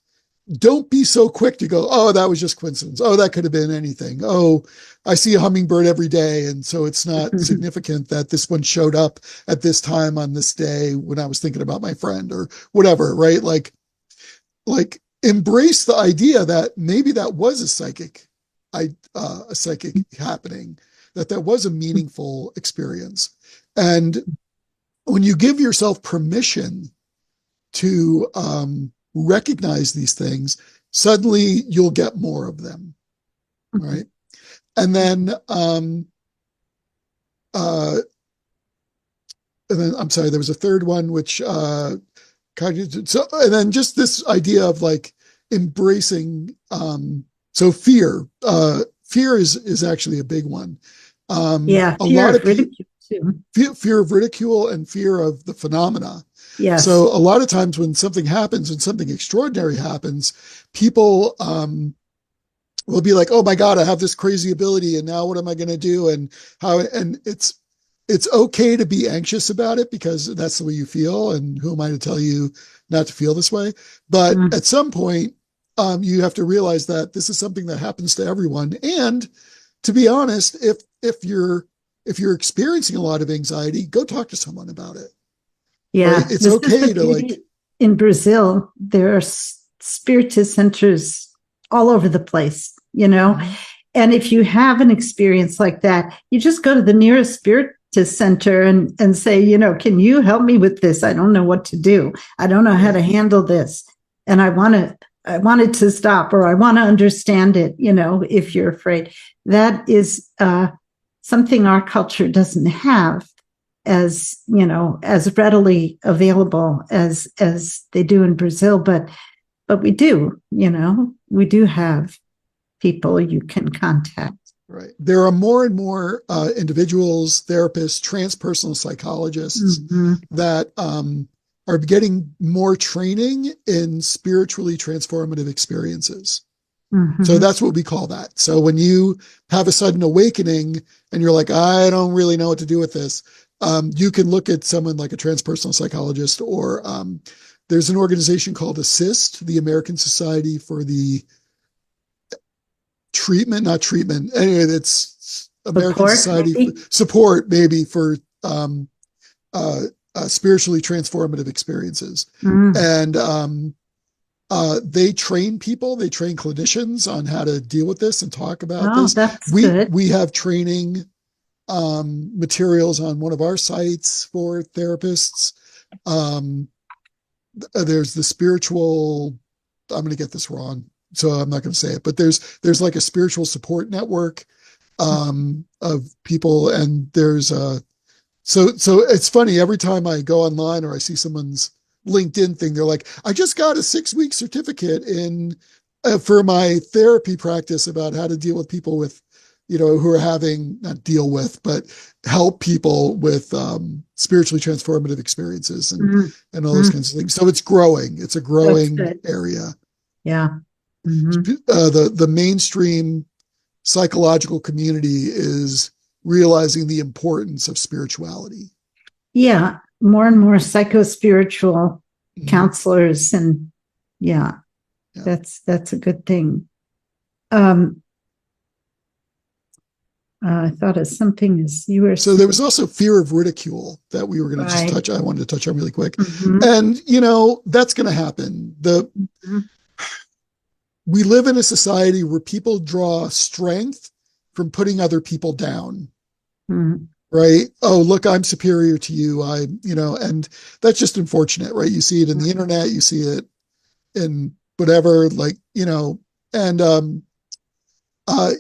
S1: don't be so quick to go, oh, that was just coincidence. Oh, that could have been anything. Oh, I see a hummingbird every day, and so it's not significant that this one showed up at this time on this day when I was thinking about my friend or whatever, right? Like embrace the idea that maybe that was a psychic happening, that was a meaningful experience. And when you give yourself permission to recognize these things, suddenly you'll get more of them, right? And then, I'm sorry, there was a third one, which, and then just this idea of like embracing, so fear is actually a big one.
S2: Yeah,
S1: A
S2: fear
S1: lot
S2: of
S1: of people,
S2: ridicule too.
S1: fear of ridicule and fear of the phenomena.
S2: Yes.
S1: So a lot of times when something happens and something extraordinary happens, people will be like, "Oh my God, I have this crazy ability, and now what am I going to do?" And how? And it's okay to be anxious about it because that's the way you feel, and who am I to tell you not to feel this way? But
S2: Mm.
S1: at some point, you have to realize that this is something that happens to everyone. And to be honest, if you're experiencing a lot of anxiety, go talk to someone about it. Right?
S2: Yeah,
S1: It's
S2: this is the
S1: okay to like,
S2: beauty. In Brazil, there are spiritist centers all over the place, you know.
S1: mm-hmm.
S2: And if you have an experience like that, you just go to the nearest spiritist center and say, you know, can you help me with this? I don't know what to do. I don't know how to handle this. And I want it to stop, or I want to understand it, you know, if you're afraid. That is something our culture doesn't have as, you know, as readily available as they do in Brazil, but we do, you know, we do have people you can contact.
S1: Right. There are more and more individuals, therapists, transpersonal psychologists that are getting more training in spiritually transformative experiences. So that's what we call that. So when you have a sudden awakening and you're like, I don't really know what to do with this, you can look at someone like a transpersonal psychologist, or there's an organization called ASSIST, the American Society for the not treatment. Anyway, it's American Society for support, maybe for spiritually transformative experiences. And they train people, they train clinicians on how to deal with this and talk about this.
S2: That's good.
S1: We have training materials on one of our sites for therapists. There's the spiritual, I'm going to get this wrong, so I'm not going to say it, but there's like a spiritual support network of people, and there's so it's funny, every time I go online or I see someone's LinkedIn thing, they're like, I just got a 6-week certificate in for my therapy practice about how to deal with people with, you know, who are having, not deal with, but help people with spiritually transformative experiences and all those kinds of things. So it's growing. It's a growing area.
S2: Yeah.
S1: The mainstream psychological community is realizing the importance of spirituality.
S2: Yeah. More and more psycho-spiritual counselors, and that's a good thing. I thought of something as you were
S1: so
S2: saying.
S1: There was also fear of ridicule that we were going to just touch. I wanted to touch on really quick. And, you know, that's going to happen. We live in a society where people draw strength from putting other people down. Right? Oh, look, I'm superior to you. And that's just unfortunate, right? You see it in the internet, you see it in whatever, like, you know, and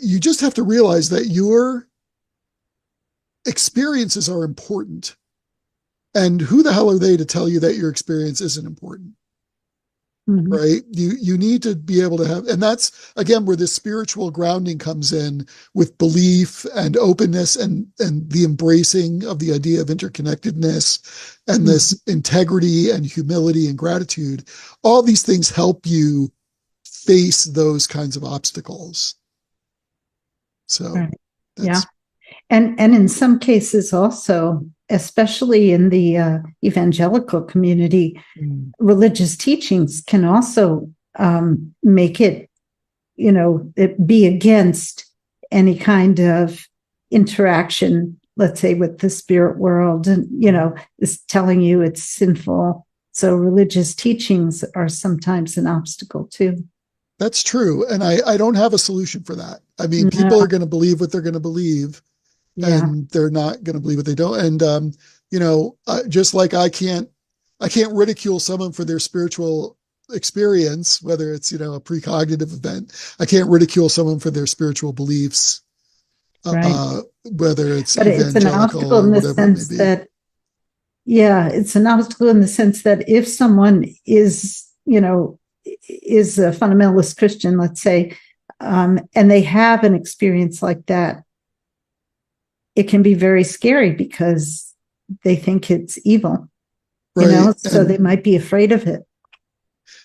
S1: you just have to realize that your experiences are important. And who the hell are they to tell you that your experience isn't important? Right? You need to be able to have, and that's again where this spiritual grounding comes in, with belief and openness and the embracing of the idea of interconnectedness and this integrity and humility and gratitude. All these things help you face those kinds of obstacles. So
S2: and in some cases also, especially in the evangelical community, religious teachings can also make it, you know, be against any kind of interaction, let's say, with the spirit world, and, you know, is telling you it's sinful. So religious teachings are sometimes an obstacle too.
S1: That's true. And I don't have a solution for that. I mean, people are going to believe what they're going to believe. And they're not going to believe what they don't. And, you know, just like I can't ridicule someone for their spiritual experience, whether it's, you know, a precognitive event. I can't ridicule someone for their spiritual beliefs.
S2: Right.
S1: whether it's
S2: But it's an
S1: evangelical
S2: obstacle
S1: or
S2: in the
S1: whatever it may
S2: sense
S1: be.
S2: that, yeah, it's an obstacle in the sense that if someone is, is a fundamentalist Christian, let's say, and they have an experience like that, it can be very scary because they think it's evil,
S1: Right.
S2: so they might be afraid of it.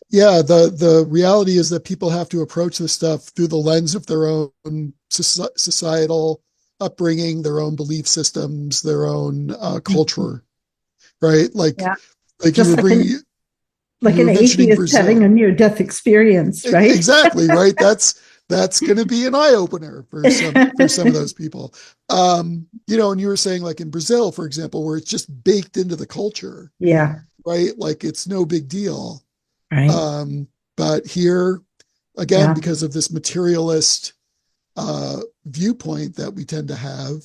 S1: Yeah, the reality is that people have to approach this stuff through the lens of their own societal upbringing, their own belief systems, their own culture, right?
S2: Yeah.
S1: Like you
S2: Just
S1: were bringing,
S2: like
S1: you
S2: an
S1: were mentioning
S2: atheist having a
S1: Brazil.
S2: near-death experience, right?
S1: Exactly, right? That's going to be an eye opener for some of those people. And you were saying like in Brazil, for example, where it's just baked into the culture,
S2: Yeah.
S1: right? Like it's no big deal.
S2: Right.
S1: But here, again,
S2: Yeah.
S1: because of this materialist viewpoint that we tend to have,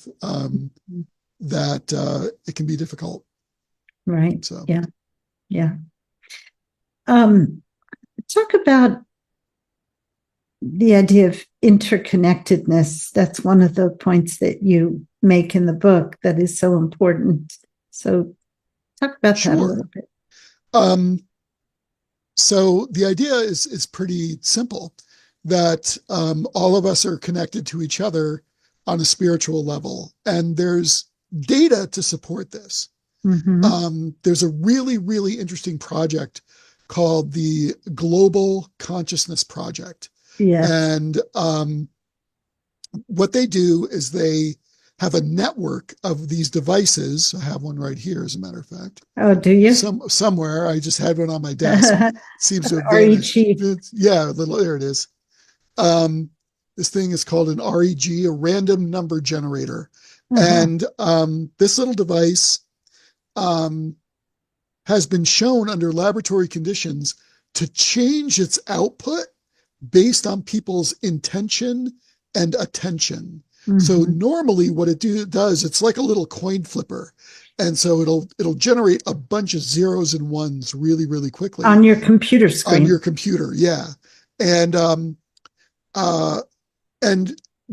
S1: that it can be difficult.
S2: Right.
S1: So
S2: Yeah. Yeah. Talk about the idea of interconnectedness. That's one of the points that you make in the book that is so important. So talk about that a little bit.
S1: So the idea is pretty simple, that all of us are connected to each other on a spiritual level, and there's data to support this.
S2: Mm-hmm.
S1: There's a really, really interesting project called the Global Consciousness Project.
S2: Yes.
S1: And what they do is they have a network of these devices. I have one right here, as a matter of fact.
S2: Oh, do you?
S1: Somewhere. I just had one on my desk. Seems to have vanished. Yeah, there it is. This thing is called an REG, a random number generator. And this little device has been shown under laboratory conditions to change its output based on people's intention and attention. So normally what it does, it's like a little coin flipper. And so it'll generate a bunch of zeros and ones really, really quickly.
S2: On your computer screen.
S1: On your computer, yeah. And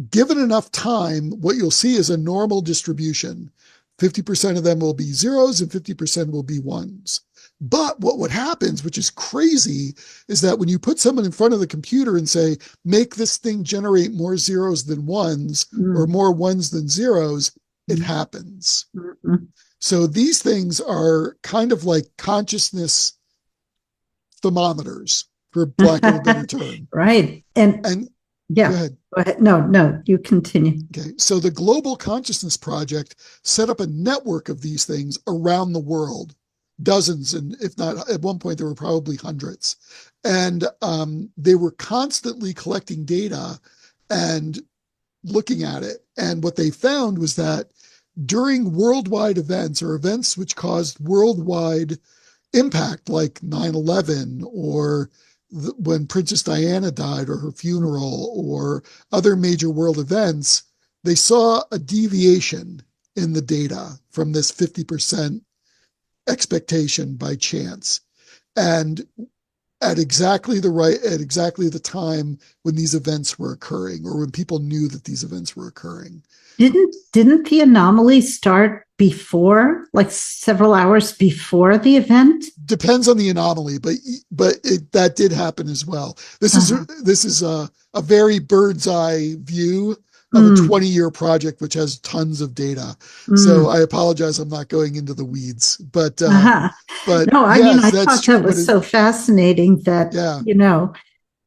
S1: given enough time, what you'll see is a normal distribution. 50% of them will be zeros and 50% will be ones. But what happens, which is crazy, is that when you put someone in front of the computer and say, make this thing generate more zeros than ones or more ones than zeros, it happens. So these things are kind of like consciousness thermometers, for lack of a better term.
S2: Right. And yeah. Go ahead. No, you continue.
S1: Okay. So the Global Consciousness Project set up a network of these things around the world, dozens, and if not, at one point there were probably hundreds. And they were constantly collecting data and looking at it. And what they found was that during worldwide events, or events which caused worldwide impact, like 9/11 or when Princess Diana died, or her funeral, or other major world events, they saw a deviation in the data from this 50% expectation by chance. And at exactly the time when these events were occurring, or when people knew that these events were occurring.
S2: Didn't the anomaly start before, like several hours before the event?
S1: Depends on the anomaly, but that did happen as well. This is a very bird's eye view of a 20-year project, which has tons of data. So I apologize, I'm not going into the weeds, but
S2: no, I thought that was so fascinating that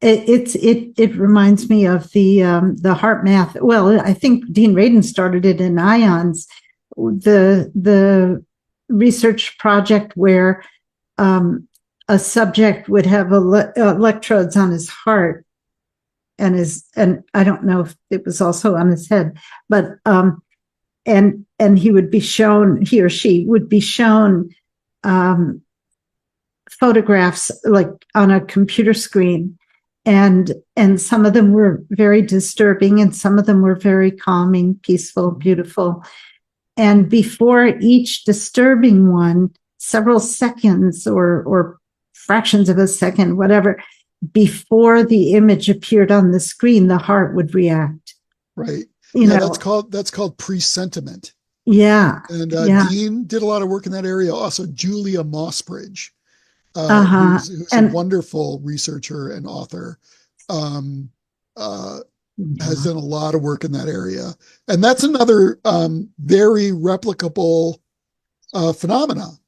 S2: it reminds me of the heart math. Well, I think Dean Radin started it in IONS, the research project where a subject would have electrodes on his heart and I don't know if it was also on his head, but and he or she would be shown photographs like on a computer screen, and some of them were very disturbing and some of them were very calming, peaceful, beautiful. And before each disturbing one, several seconds or fractions of a second, whatever, before the image appeared on the screen, the heart would react.
S1: Right.
S2: you
S1: Yeah,
S2: know,
S1: that's called presentiment.
S2: yeah,
S1: And
S2: yeah,
S1: Dean did a lot of work in that area. Also, Julia Mossbridge,
S2: uh-huh.
S1: who's a
S2: And
S1: wonderful researcher and author, um, uh, has
S2: yeah,
S1: done a lot of work in that area. And that's another very replicable phenomena. So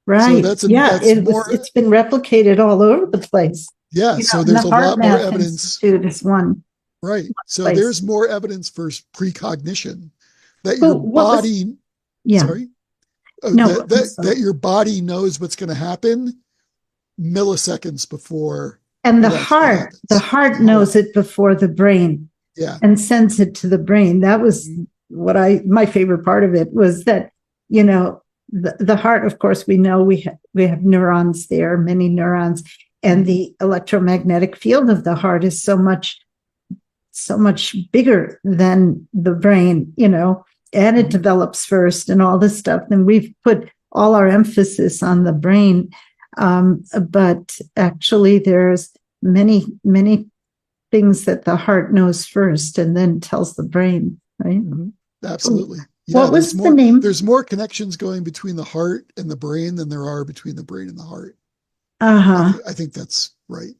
S2: right. Yeah,
S1: that's more,
S2: it's been replicated all over the place.
S1: yeah.
S2: You know,
S1: So
S2: and
S1: there's
S2: the
S1: a
S2: Heart
S1: lot more
S2: Math
S1: evidence,
S2: Institute is one
S1: right? So
S2: place.
S1: there's more evidence for precognition that your
S2: Who, what was,
S1: body,
S2: yeah,
S1: sorry,
S2: no, I'm
S1: that
S2: sorry.
S1: your body knows what's going to happen milliseconds before
S2: And
S1: it actually
S2: the
S1: happens.
S2: heart
S1: The heart,
S2: knows it before the brain
S1: yeah.
S2: and sends it to the brain. That was what my favorite part of it was that, you know, the heart, of course, we know we have neurons there, many neurons, and the electromagnetic field of the heart is so much bigger than the brain, you know, and it develops first and all this stuff. And we've put all our emphasis on the brain. But actually, there's many, many things that the heart knows first and then tells the brain, right?
S1: Absolutely. Yeah,
S2: What was the name?
S1: there's more connections going between the heart and the brain than there are between the brain and the heart.
S2: Uh-huh.
S1: I think that's right.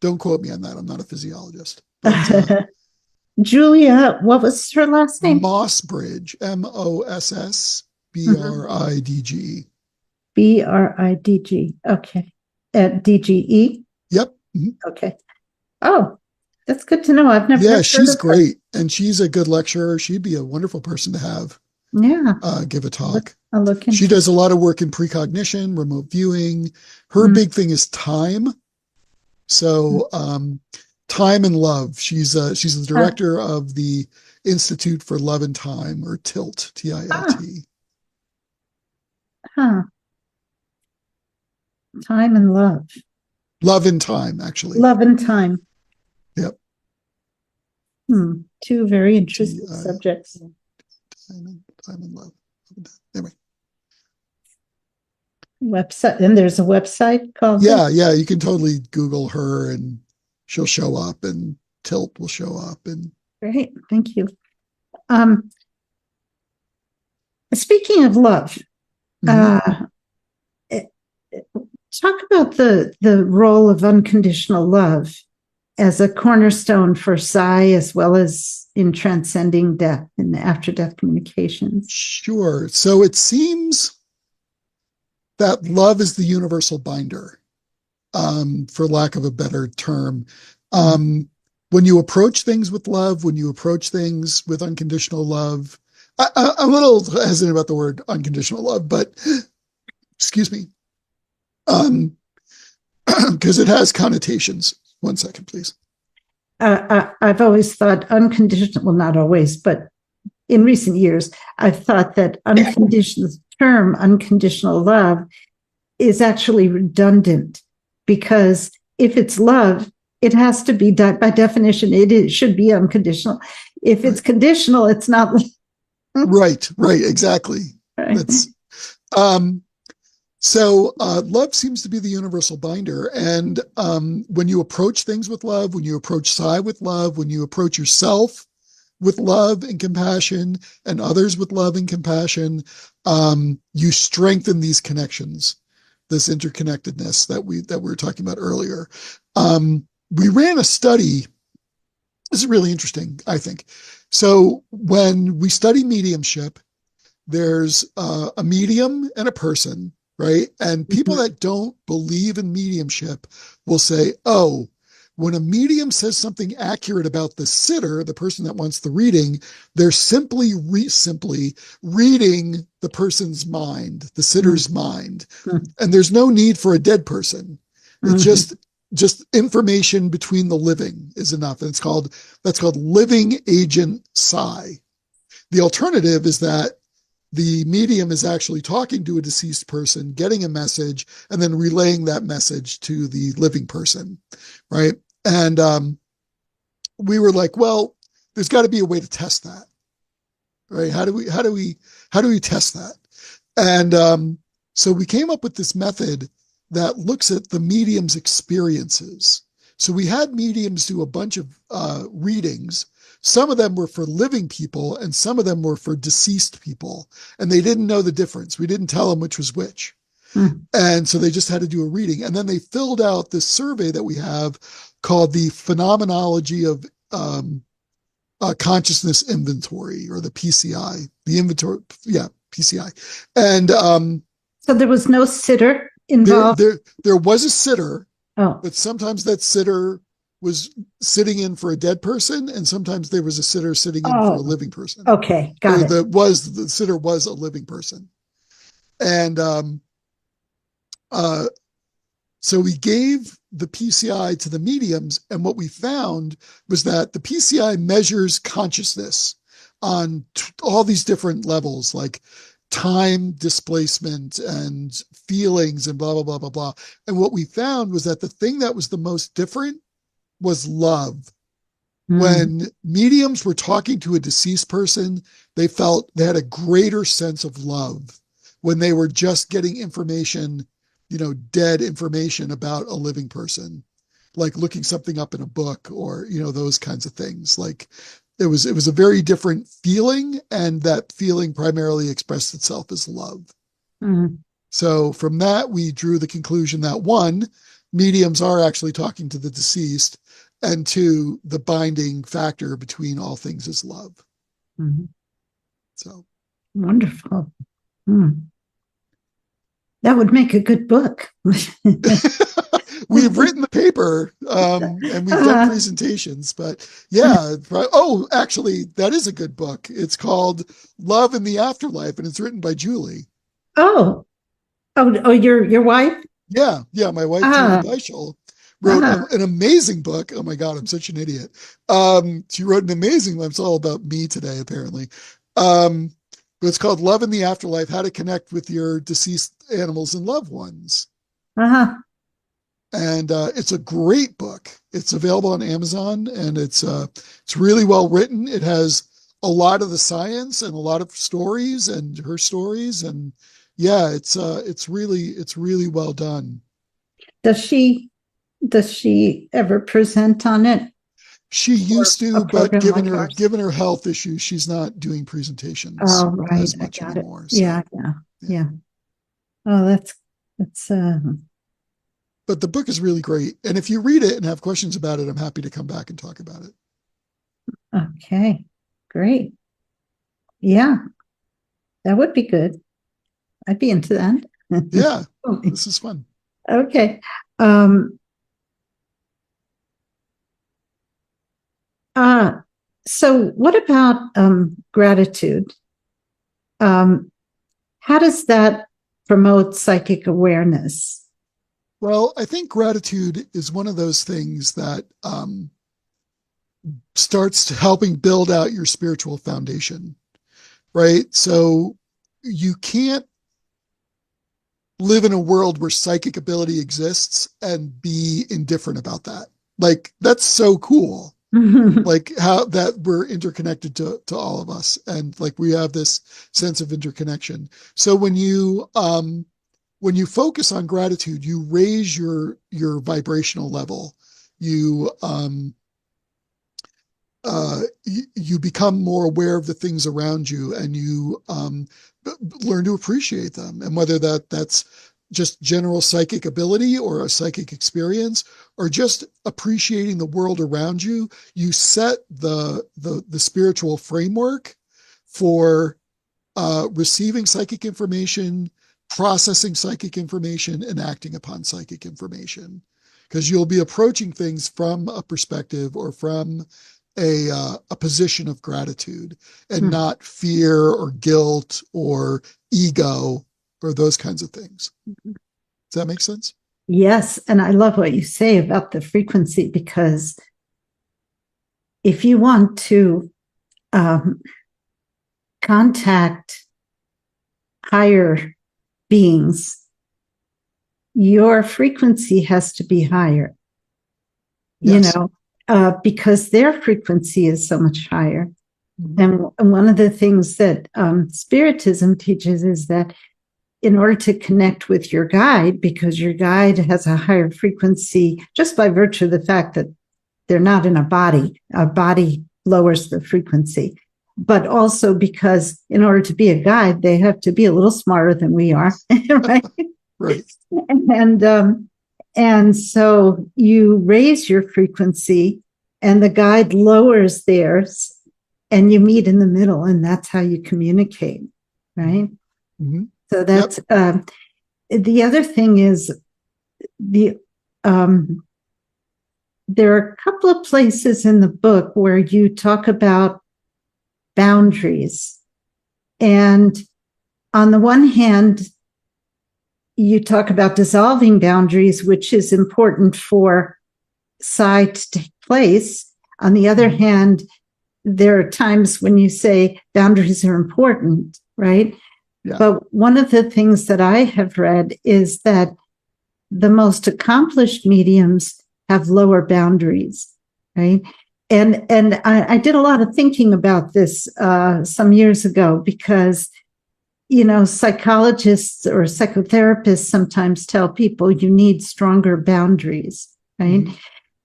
S1: Don't quote me on that. I'm not a physiologist. But
S2: Julia, what was her last name?
S1: Mossbridge, Mossbridg.
S2: Bridg. Okay. At DGE?
S1: Yep.
S2: Okay. Oh, that's good to know. I've never
S1: Yeah,
S2: heard
S1: she's
S2: of her.
S1: great. And she's a good lecturer. She'd be a wonderful person to have
S2: Yeah.
S1: give a talk.
S2: I'll look into
S1: She does a lot of work in precognition, remote viewing. Her big thing is time. So time and love. She's the director of the Institute for Love and Time, or TILT, TILT.
S2: Huh. Time and love.
S1: Love and Time, actually.
S2: Love and time.
S1: Yep.
S2: Two very interesting subjects.
S1: Time and love. Anyway.
S2: Website, and there's a website called
S1: Yeah, you can totally Google her and she'll show up, and TILT will show up. And
S2: great, thank you. Speaking of love, talk about the role of unconditional love as a cornerstone for psi, as well as in transcending death and after-death communications.
S1: Sure. So it seems that love is the universal binder, for lack of a better term. When you approach things with love, when you approach things with unconditional love, I'm a little hesitant about the word unconditional love, but excuse me, because it has connotations. 1 second, please.
S2: I've always thought unconditional, well, not always, but in recent years, I've thought that the term unconditional love is actually redundant, because if it's love, it has to be, by definition, it should be unconditional. If it's conditional, it's not.
S1: Right, exactly.
S2: Right.
S1: That's so love seems to be the universal binder. And when you approach things with love, when you approach psi with love, when you approach yourself with love and compassion, and others with love and compassion, you strengthen these connections, this interconnectedness that we were talking about earlier. We ran a study. This is really interesting, I think. So when we study mediumship, there's a medium and a person, right? And people that don't believe in mediumship will say, oh, when a medium says something accurate about the sitter, the person that wants the reading, they're simply reading the person's mind, the sitter's mind. And there's no need for a dead person. It's just information between the living is enough. And that's called living agent psi. The alternative is that the medium is actually talking to a deceased person, getting a message, and then relaying that message to the living person, right? And we were like, well, there's got to be a way to test that, right? How do we test that? And so we came up with this method that looks at the medium's experiences. So we had mediums do a bunch of readings some of them were for living people and some of them were for deceased people. And they didn't know the difference. We didn't tell them which was which. And so they just had to do a reading. And then they filled out this survey that we have called the Phenomenology of Consciousness Inventory, or the PCI, the inventory. Yeah, PCI. And
S2: so there was no sitter involved?
S1: There was a sitter,
S2: oh,
S1: but sometimes that sitter was sitting in for a dead person, and sometimes there was a sitter sitting in for a living person.
S2: Okay, got it.
S1: The sitter was a living person. And so we gave the PCI to the mediums, and what we found was that the PCI measures consciousness on all these different levels, like time displacement and feelings and blah, blah, blah, blah, blah. And what we found was that the thing that was the most different was love. When mediums were talking to a deceased person, they felt they had a greater sense of love. When they were just getting information, dead information about a living person, like looking something up in a book or, those kinds of things. Like it was a very different feeling, and that feeling primarily expressed itself as love. So from that, we drew the conclusion that 1, mediums are actually talking to the deceased, and 2, the binding factor between all things is love. So
S2: wonderful. That would make a good book.
S1: We've written the paper, and we've done presentations, but yeah. Oh, actually, that is a good book. It's called Love in the Afterlife, and it's written by Julie.
S2: Oh, your wife?
S1: Yeah, my wife, Julie Beischel, wrote an amazing book. Oh my God, I'm such an idiot. She wrote an amazing one. It's all about me today, apparently. It's called Love in the Afterlife, How to Connect with Your Deceased Animals and Loved Ones. And it's a great book. It's available on Amazon, and it's really well written. It has a lot of the science and a lot of stories and her stories. And yeah, it's really well done.
S2: Does she ever present on it?
S1: She used to, but given her health issues, she's not doing presentations as much anymore. So,
S2: yeah. Oh, that's
S1: But the book is really great. And if you read it and have questions about it, I'm happy to come back and talk about it.
S2: Okay, great. Yeah, that would be good. I'd be into that.
S1: Yeah, this is fun.
S2: Okay. So what about gratitude? How does that promote psychic awareness?
S1: Well, I think gratitude is one of those things that starts helping build out your spiritual foundation, right? So you can't live in a world where psychic ability exists and be indifferent about that. Like, that's so cool. Like how that we're interconnected to all of us, and like we have this sense of interconnection. So when you focus on gratitude, you raise your vibrational level. You become more aware of the things around you, and you learn to appreciate them. And whether that's just general psychic ability or a psychic experience, or just appreciating the world around you, you set the spiritual framework for receiving psychic information, processing psychic information, and acting upon psychic information. Because you'll be approaching things from a perspective or from a position of gratitude, and not fear or guilt or ego or those kinds of things. Does that make sense?
S2: Yes. And I love what you say about the frequency, because if you want to contact higher beings, your frequency has to be higher,
S1: Yes.
S2: Because their frequency is so much higher. And one of the things that Spiritism teaches is that in order to connect with your guide, because your guide has a higher frequency just by virtue of the fact that they're not in a body lowers the frequency. But also because in order to be a guide, they have to be a little smarter than we are, right?
S1: Right.
S2: And so you raise your frequency and the guide lowers theirs and you meet in the middle, and that's how you communicate, right?
S1: Mm-hmm.
S2: So that's the other thing is there are a couple of places in the book where you talk about boundaries. And on the one hand, you talk about dissolving boundaries, which is important for psi to take place. On the other hand, there are times when you say boundaries are important, right?
S1: Yeah.
S2: But one of the things that I have read is that the most accomplished mediums have lower boundaries, right? And I did a lot of thinking about this some years ago because, you know, psychologists or psychotherapists sometimes tell people you need stronger boundaries, right? Mm-hmm.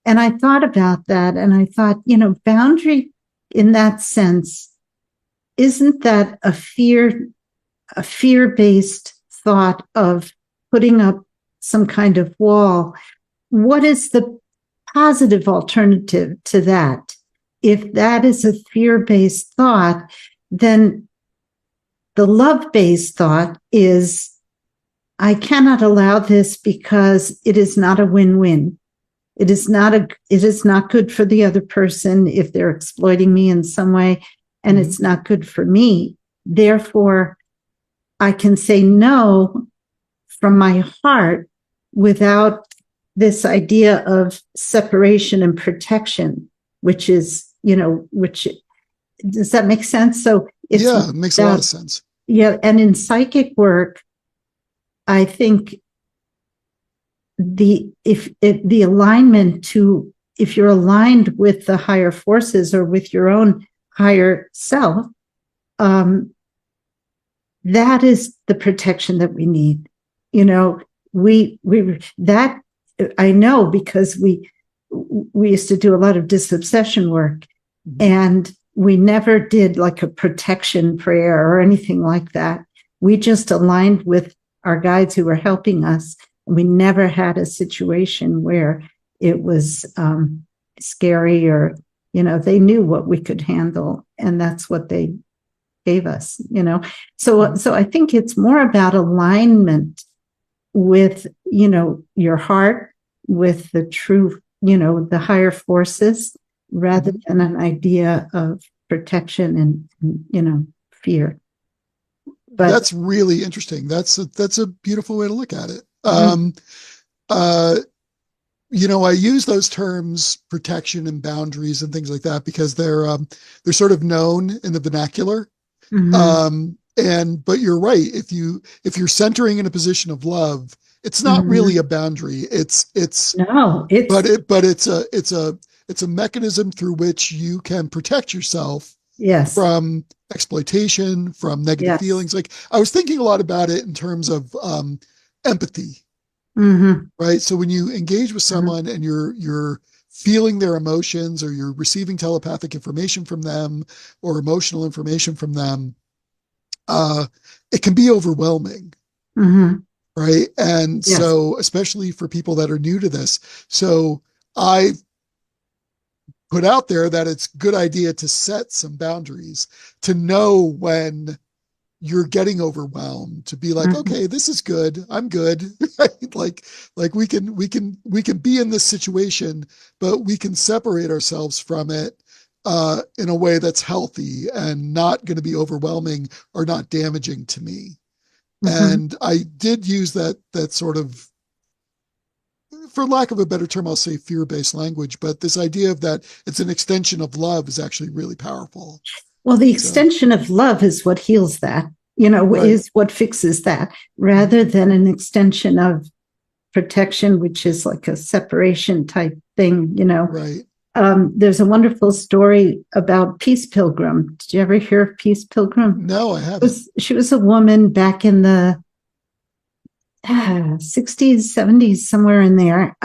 S2: And I thought about that and I thought, you know, boundary in that sense, isn't that a fear-based thought of putting up some kind of wall? What is the positive alternative to that? If that is a fear-based thought, then the love-based thought is, I cannot allow this because it is not a win-win. It is not good for the other person if they're exploiting me in some way, and it's not good for me. Therefore, I can say no from my heart without this idea of separation and protection, which is, you know, which, does that make sense? So it's,
S1: yeah, it makes a lot of sense.
S2: Yeah. And in psychic work, I think the alignment to, if you're aligned with the higher forces or with your own higher self, that is the protection that we need. You know, that I know because we used to do a lot of disobsession work, and we never did like a protection prayer or anything like that. We just aligned with our guides who were helping us. We never had a situation where it was scary or, you know, they knew what we could handle, and that's what they gave us, you know. So I think it's more about alignment with, you know, your heart, with the true, you know, the higher forces, rather than an idea of protection and you know, fear. But
S1: that's really interesting. That's a beautiful way to look at it. You know, I use those terms, protection and boundaries and things like that, because they're sort of known in the vernacular. But you're right. If you're centering in a position of love, it's not really a boundary. It's a mechanism through which you can protect yourself from exploitation, from negative feelings. Like, I was thinking a lot about it in terms of empathy. Right. So when you engage with someone and you're feeling their emotions, or you're receiving telepathic information from them or emotional information from them, it can be overwhelming. Right. And so, especially for people that are new to this, so I put out there that it's a good idea to set some boundaries, to know when you're getting overwhelmed, to be like, okay, this is good. I'm good. like we can be in this situation, but we can separate ourselves from it in a way that's healthy and not going to be overwhelming or not damaging to me. And I did use that sort of, for lack of a better term, I'll say fear-based language, but this idea of that it's an extension of love is actually really powerful.
S2: Well, the extension of love is what heals that, you know, is what fixes that, rather than an extension of protection, which is like a separation type thing, you know.
S1: Right.
S2: There's a wonderful story about Peace Pilgrim. Did you ever hear of Peace Pilgrim?
S1: No, I haven't.
S2: She was a woman back in the 60s, 70s, somewhere in there,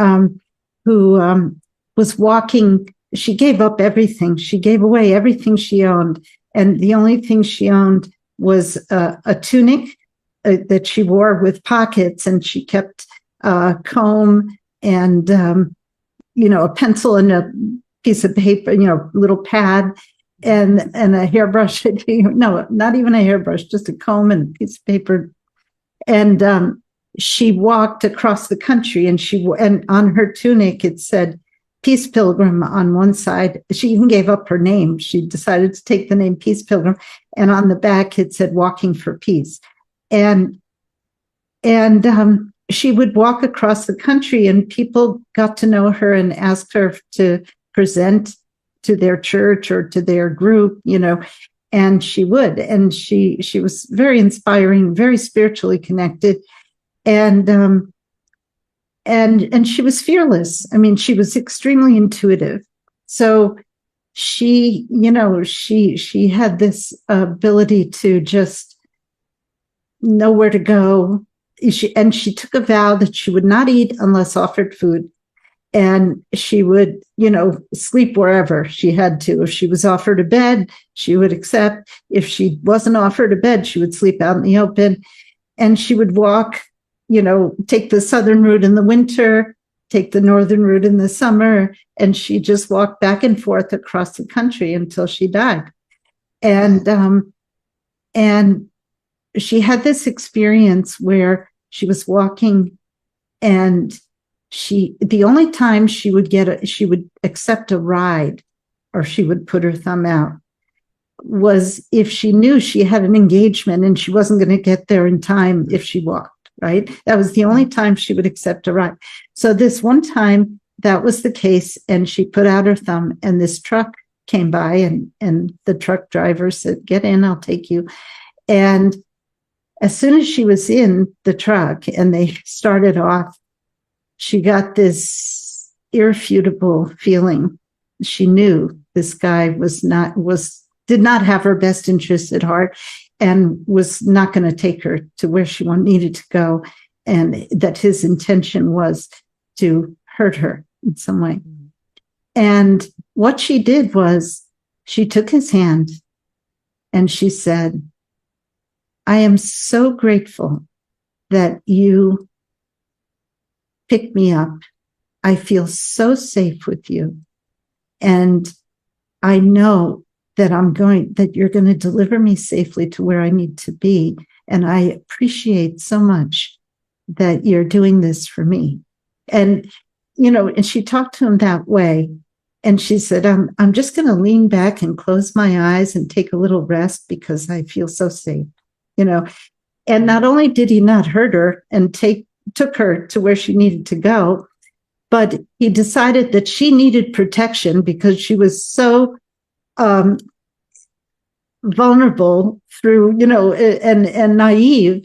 S2: who was walking she gave up everything. She gave away everything she owned. And the only thing she owned was a tunic that she wore with pockets, and she kept a comb and, a pencil and a piece of paper, little pad and a hairbrush. No, not even a hairbrush, just a comb and a piece of paper. And she walked across the country, and on her tunic, it said Peace Pilgrim on one side. She even gave up her name. She decided to take the name Peace Pilgrim. And on the back, it said Walking for Peace. And she would walk across the country, and people got to know her and asked her to present to their church or to their group, and she would. And she was very inspiring, very spiritually connected. And she was fearless. I mean, she was extremely intuitive. So she had this ability to just know where to go. She took a vow that she would not eat unless offered food. And she would, sleep wherever she had to. If she was offered a bed, she would accept. If she wasn't offered a bed, she would sleep out in the open. And she would walk, take the southern route in the winter, take the northern route in the summer. And she just walked back and forth across the country until she died. And she had this experience where she was walking, and the only time she would accept a ride, or she would put her thumb out, was if she knew she had an engagement and she wasn't going to get there in time if she walked, right? That was the only time she would accept a ride. So this one time that was the case, and she put out her thumb, and this truck came by, and the truck driver said, "Get in, I'll take you." And as soon as she was in the truck and they started off, she got this irrefutable feeling. She knew this guy did not have her best interests at heart, and was not going to take her to where she needed to go, and that his intention was to hurt her in some way. And what she did was she took his hand and she said, "I am so grateful that you pick me up. I feel so safe with you. And I know that you're going to deliver me safely to where I need to be. And I appreciate so much that you're doing this for me." And, and she talked to him that way. And she said, I'm just going to lean back and close my eyes and take a little rest because I feel so safe, And not only did he not hurt her and took her to where she needed to go, but he decided that she needed protection because she was so vulnerable through, and naive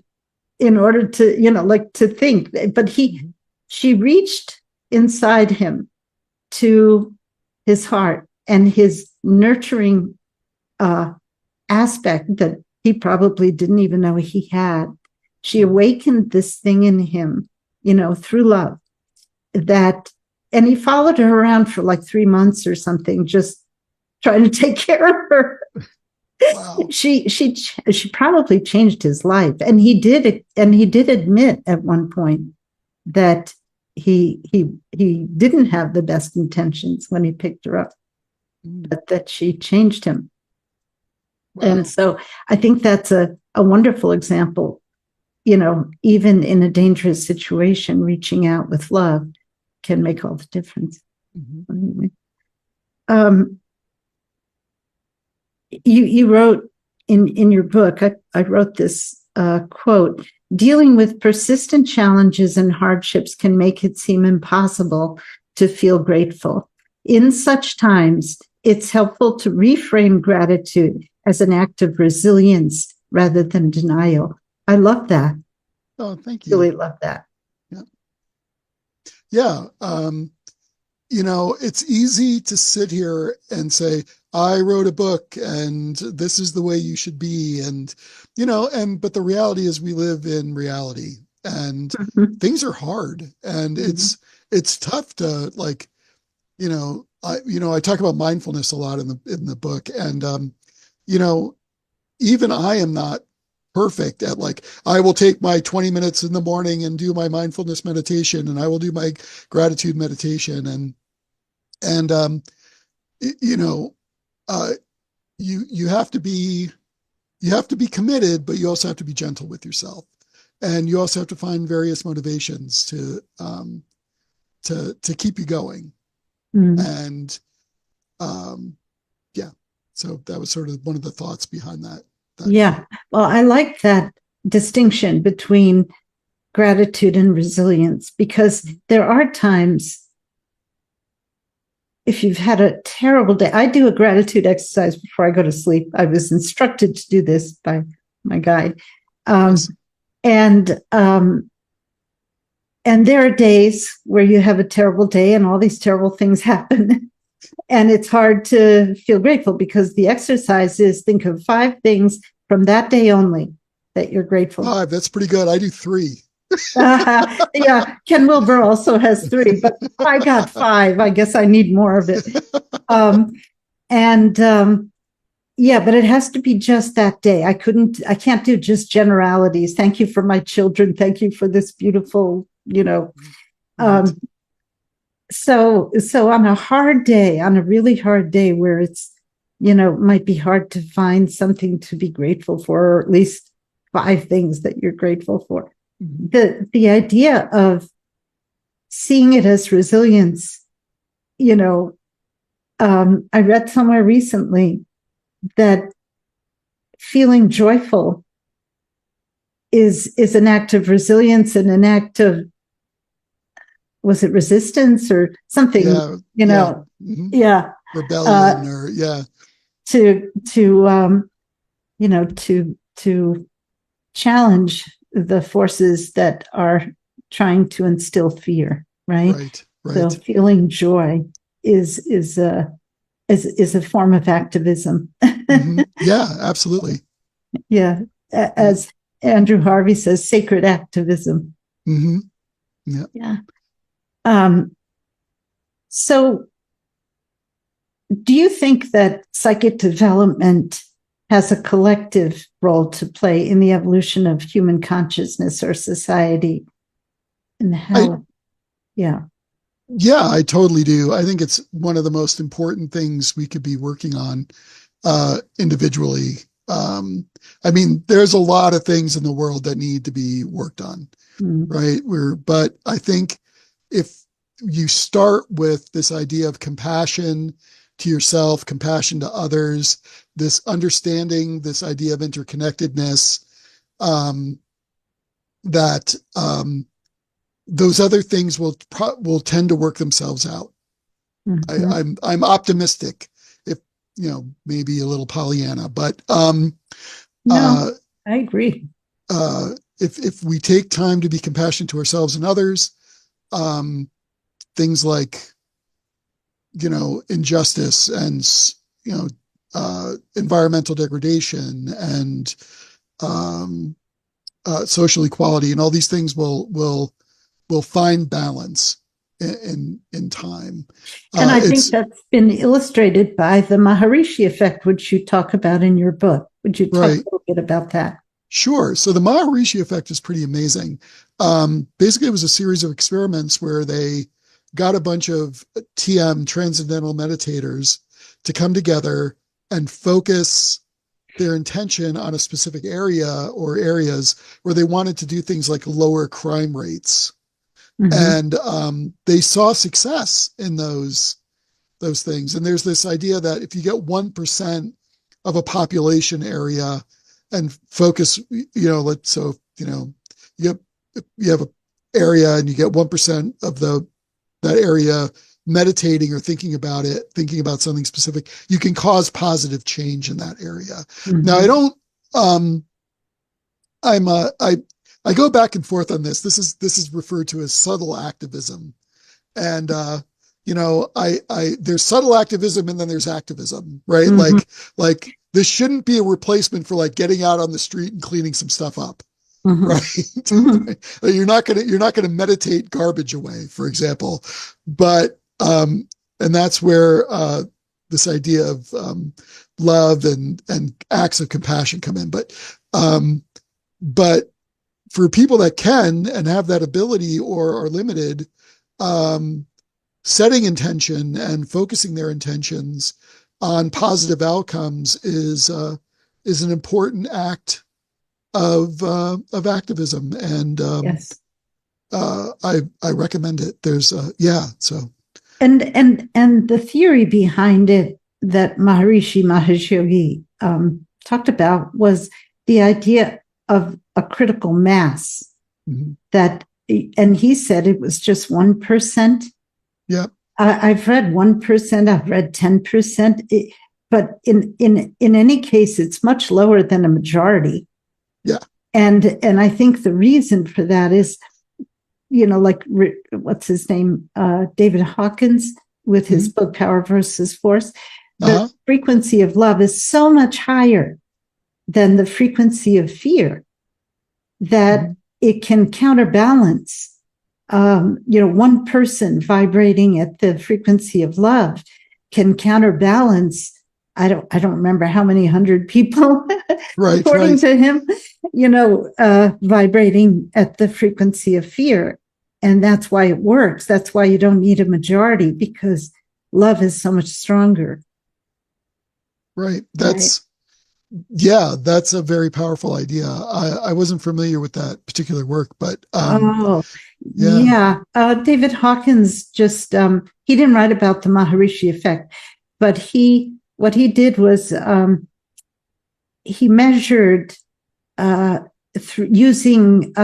S2: in order to, to think. But she reached inside him to his heart and his nurturing aspect that he probably didn't even know he had. She awakened this thing in him, through love, and he followed her around for like 3 months or something, just trying to take care of her. Wow. She probably changed his life. And he did admit at one point that he didn't have the best intentions when he picked her up, but that she changed him. Wow. And so I think that's a wonderful example. Even in a dangerous situation, reaching out with love can make all the difference. Mm-hmm. You wrote in your book, I wrote this quote, "Dealing with persistent challenges and hardships can make it seem impossible to feel grateful. In such times, it's helpful to reframe gratitude as an act of resilience rather than denial." I love that.
S1: Oh, thank you.
S2: Really love that.
S1: Yeah. It's easy to sit here and say, I wrote a book and this is the way you should be. And, but the reality is we live in reality, and things are hard, and it's tough to I talk about mindfulness a lot in the book, and you know, even I am not perfect at, like, I will take my 20 minutes in the morning and do my mindfulness meditation, and I will do my gratitude meditation, and you know, uh, you have to be committed, but you also have to be gentle with yourself, and you also have to find various motivations to keep you going. And yeah, so that was sort of one of the thoughts behind that.
S2: Yeah. Well, I like that distinction between gratitude and resilience, because there are times, if you've had a terrible day, I do a gratitude exercise before I go to sleep. I was instructed to do this by my guide.
S1: Yes.
S2: And there are days where you have a terrible day and all these terrible things happen. And it's hard to feel grateful, because the exercise is, think of 5 things from that day only that you're grateful for.
S1: 5, that's pretty good. I do 3.
S2: Yeah, Ken Wilber also has 3, but I got 5. I guess I need more of it. Yeah, but it has to be just that day. I can't do just generalities. Thank you for my children. Thank you for this beautiful,
S1: Right.
S2: So on a really hard day where it's, might be hard to find something to be grateful for, or at least 5 things that you're grateful for. The idea of seeing it as resilience, I read somewhere recently that feeling joyful is an act of resilience and an act of, was it resistance or something?
S1: Yeah.
S2: Yeah.
S1: Rebellion, or
S2: to challenge the forces that are trying to instill fear, right? So feeling joy is a form of activism.
S1: Yeah, absolutely.
S2: Yeah, as Andrew Harvey says, sacred activism. Yeah. So, do you think that psychic development has a collective role to play in the evolution of human consciousness or society? And how? Yeah,
S1: I totally do. I think it's one of the most important things we could be working on individually. I mean, there's a lot of things in the world that need to be worked on, right? But I think if you start with this idea of compassion to yourself, compassion to others, this understanding, this idea of interconnectedness, that those other things will tend to work themselves out. I'm optimistic, if maybe a little Pollyanna, but
S2: no, I agree.
S1: If we take time to be compassionate to ourselves and others, things like injustice and environmental degradation and social equality and all these things will find balance in time.
S2: And I think that's been illustrated by the Maharishi effect, which you talk about in your book. Would you talk a little bit about that?
S1: Sure. So the Maharishi effect is pretty amazing. Basically, it was a series of experiments where they got a bunch of TM, transcendental meditators, to come together and focus their intention on a specific area or areas where they wanted to do things like lower crime rates. And they saw success in those things. And there's this idea that if you get 1% of a population area and focus, you have an area and you get 1% of that area meditating or thinking about something specific, you can cause positive change in that area. Now, I go back and forth on this. This is referred to as subtle activism. And, there's subtle activism and then there's activism, right? Like this shouldn't be a replacement for like getting out on the street and cleaning some stuff up. Right. You're not going to meditate garbage away, for example, but and that's where this idea of love and acts of compassion come in. But for people that can and have that ability or are limited, setting intention and focusing their intentions on positive outcomes is an important act of activism, and
S2: Yes.
S1: I recommend it. There's so
S2: and the theory behind it that Maharishi Mahesh Yogi talked about was the idea of a critical mass, that, and he said it was just 1%.
S1: Yeah.
S2: I've read 1%, I've read 10%, but in any case, it's much lower than a majority.
S1: Yeah.
S2: And I think the reason for that is, like what's his name, David Hawkins, with his book Power versus Force. The frequency of love is so much higher than the frequency of fear that it can counterbalance. One person vibrating at the frequency of love can counterbalance. I don't remember how many 100 people,
S1: right,
S2: according to him, vibrating at the frequency of fear. And that's why it works. That's why you don't need a majority, because love is so much stronger.
S1: Right. That's a very powerful idea. I wasn't familiar with that particular work, but
S2: David Hawkins just he didn't write about the Maharishi effect, but what he did was he measured using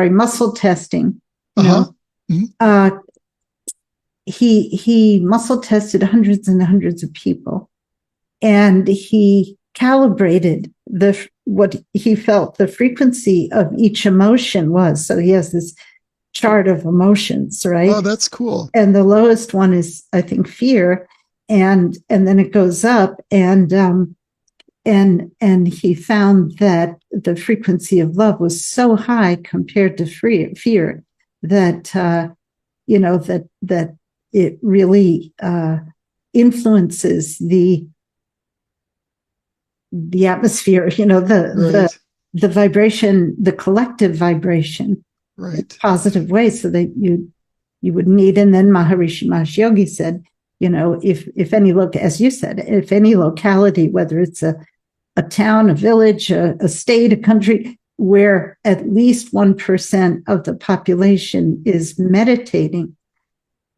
S2: muscle testing. He muscle tested hundreds and hundreds of people, and he calibrated what he felt the frequency of each emotion was. So he has this chart of emotions, right?
S1: Oh, that's cool.
S2: And the lowest one is, I think, fear, and then it goes up, and he found that the frequency of love was so high compared to fear that that it really influences the atmosphere, the vibration, the collective vibration,
S1: right,
S2: in positive ways, so that you would need. And then Maharishi Mahesh Yogi said, if any as you said, if any locality, whether it's a town, a village, a state, a country, where at least 1% of the population is meditating,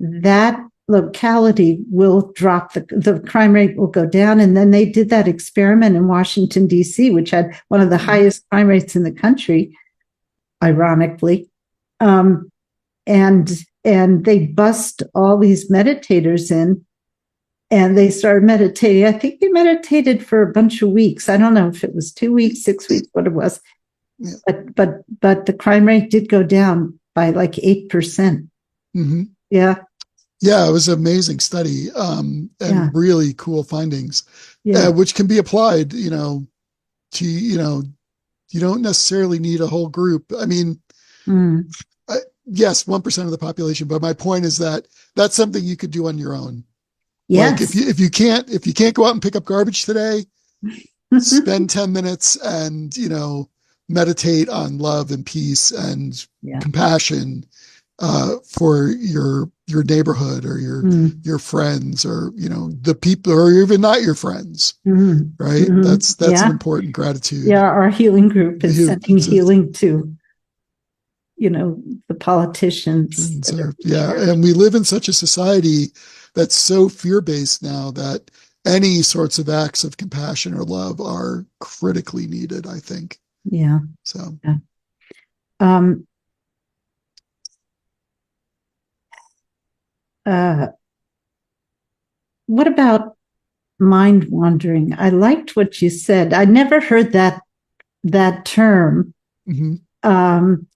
S2: that locality will drop, the crime rate will go down. And then they did that experiment in Washington, D.C., which had one of the highest crime rates in the country, ironically. And they bussed all these meditators in, and they started meditating. I think they meditated for a bunch of weeks. I don't know if it was 2 weeks, 6 weeks, what it was.
S1: Yeah.
S2: But the crime rate did go down by like 8%. Yeah.
S1: Yeah, it was an amazing study, and really cool findings, which can be applied, to, you don't necessarily need a whole group. I mean, yes, 1% of the population, but my point is that that's something you could do on your own.
S2: Yes.
S1: Like if you can't go out and pick up garbage today, spend 10 minutes and, meditate on love and peace and compassion for your neighborhood or your friends, or the people, or even not your friends, right? That's an important gratitude.
S2: Our healing group is sending healing to the politicians.
S1: And we live in such a society that's so fear-based now that any sorts of acts of compassion or love are critically needed, I think.
S2: Yeah.
S1: So
S2: what about mind wandering? I liked what you said. I never heard that term. I've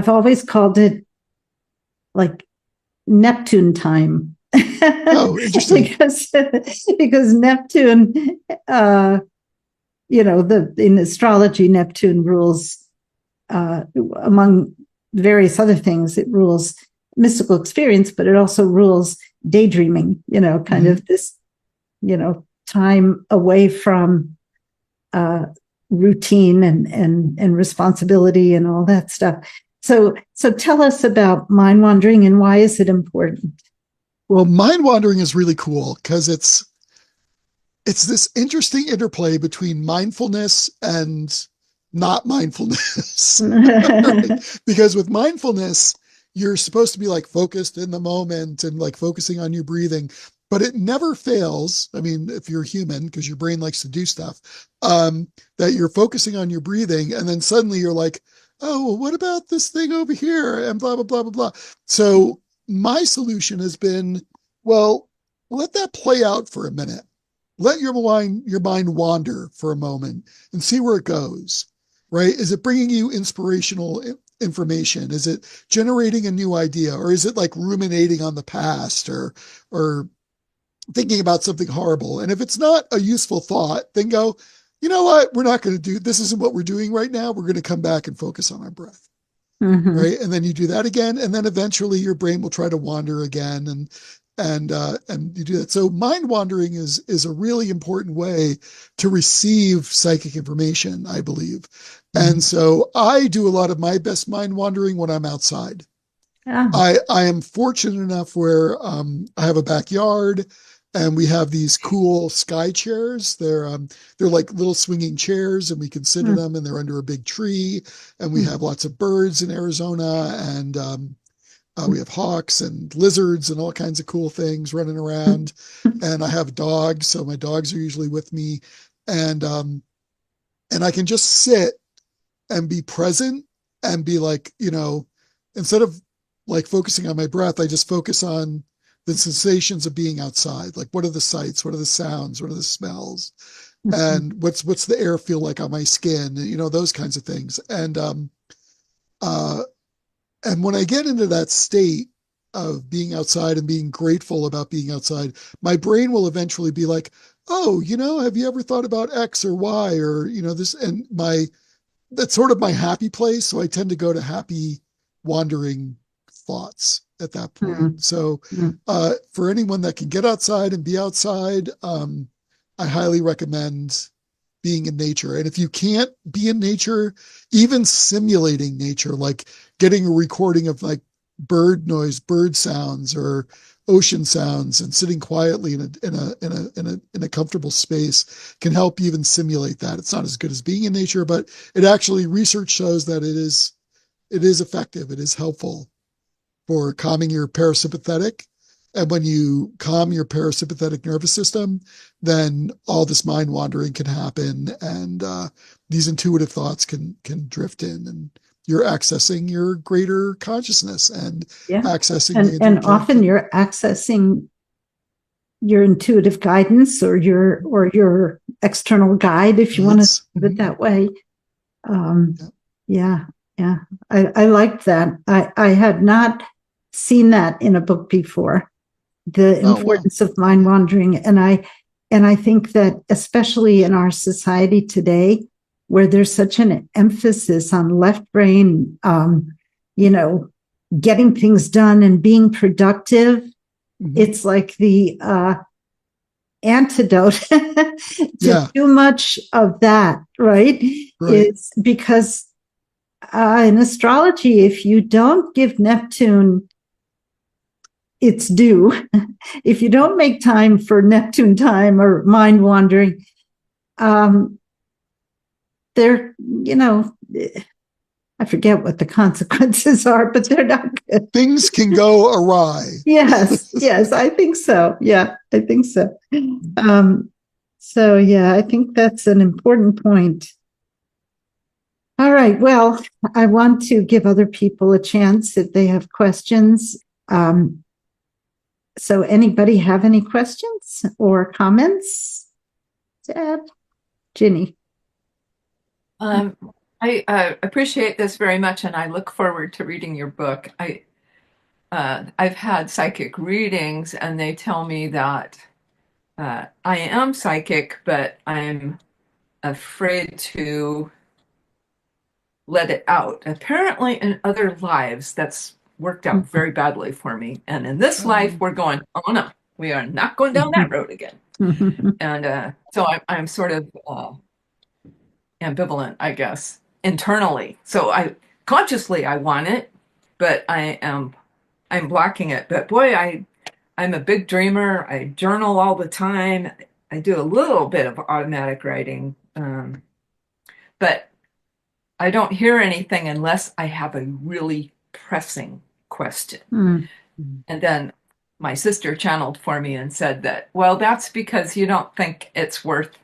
S2: always called it like Neptune time.
S1: Oh, interesting.
S2: because Neptune, in astrology, Neptune rules, among various other things, it rules mystical experience, but it also rules daydreaming, kind of this, time away from routine and responsibility and all that stuff. So tell us about mind wandering and why is it important?
S1: Well, mind wandering is really cool because it's this interesting interplay between mindfulness and not mindfulness. Right? Because with mindfulness, you're supposed to be like focused in the moment and like focusing on your breathing, but it never fails. I mean, if you're human, because your brain likes to do stuff, that you're focusing on your breathing, and then suddenly you're like, oh, well, what about this thing over here? And blah, blah, blah, blah, blah. So my solution has been, well, let that play out for a minute. Let your mind wander for a moment and see where it goes, right? Is it bringing you inspirational information? Is it generating a new idea, or is it like ruminating on the past, or thinking about something horrible? And if it's not a useful thought, then go, you know what? We're not going to do, this isn't what we're doing right now. We're going to come back and focus on our breath. Mm-hmm. Right. And then you do that again. And then eventually your brain will try to wander again. And you do that. So mind wandering is a really important way to receive psychic information, I believe. Mm-hmm. And so I do a lot of my best mind wandering when I'm outside. Yeah. I am fortunate enough where I have a backyard, and we have these cool sky chairs. They're like little swinging chairs, and we can sit in them, and they're under a big tree. And we have lots of birds in Arizona, and we have hawks and lizards and all kinds of cool things running around. And I have dogs, so my dogs are usually with me. And I can just sit and be present and be like, instead of like focusing on my breath, I just focus on the sensations of being outside. Like, what are the sights? What are the sounds? What are the smells? And what's the air feel like on my skin? Those kinds of things. And when I get into that state of being outside and being grateful about being outside, my brain will eventually be like, oh, have you ever thought about X or Y or, this? And that's sort of my happy place. So I tend to go to happy wandering thoughts at that point. Mm-hmm. So for anyone that can get outside and be outside, I highly recommend being in nature. And if you can't be in nature, even simulating nature, like getting a recording of like bird noise, bird sounds, or ocean sounds, and sitting quietly in a comfortable space can help even simulate that. It's not as good as being in nature, but it actually, research shows that it is effective. It is helpful for calming your parasympathetic. And when you calm your parasympathetic nervous system, then all this mind wandering can happen, and these intuitive thoughts can drift in, and you're accessing your greater consciousness and accessing
S2: and often you're accessing your intuitive guidance or your external guide, if you want to put it that way. Yeah. I liked that. I had not seen that in a book before, the importance of mind wandering. And I think that especially in our society today, where there's such an emphasis on left brain, getting things done and being productive, it's like the antidote to too much of that, right? It's because in astrology, if you don't give Neptune its due, if you don't make time for Neptune time or mind wandering, I forget what the consequences are, but they're not good.
S1: Things can go awry.
S2: Yes, I think so. Yeah, I think so. I think that's an important point. All right. Well, I want to give other people a chance if they have questions. So anybody have any questions or comments? Dad? Ginny?
S3: I appreciate this very much, and I look forward to reading your book. I've had psychic readings, and they tell me that I am psychic, but I'm afraid to let it out. Apparently, in other lives, that's worked out very badly for me. And in this life, we're going, oh no, we are not going down that road again. And so I'm sort of ambivalent, I guess, internally. So consciously I want it, but I'm blocking it. But boy, I'm a big dreamer. I journal all the time. I do a little bit of automatic writing, but I don't hear anything unless I have a really pressing question. And then my sister channeled for me and said that, well, that's because you don't think it's worth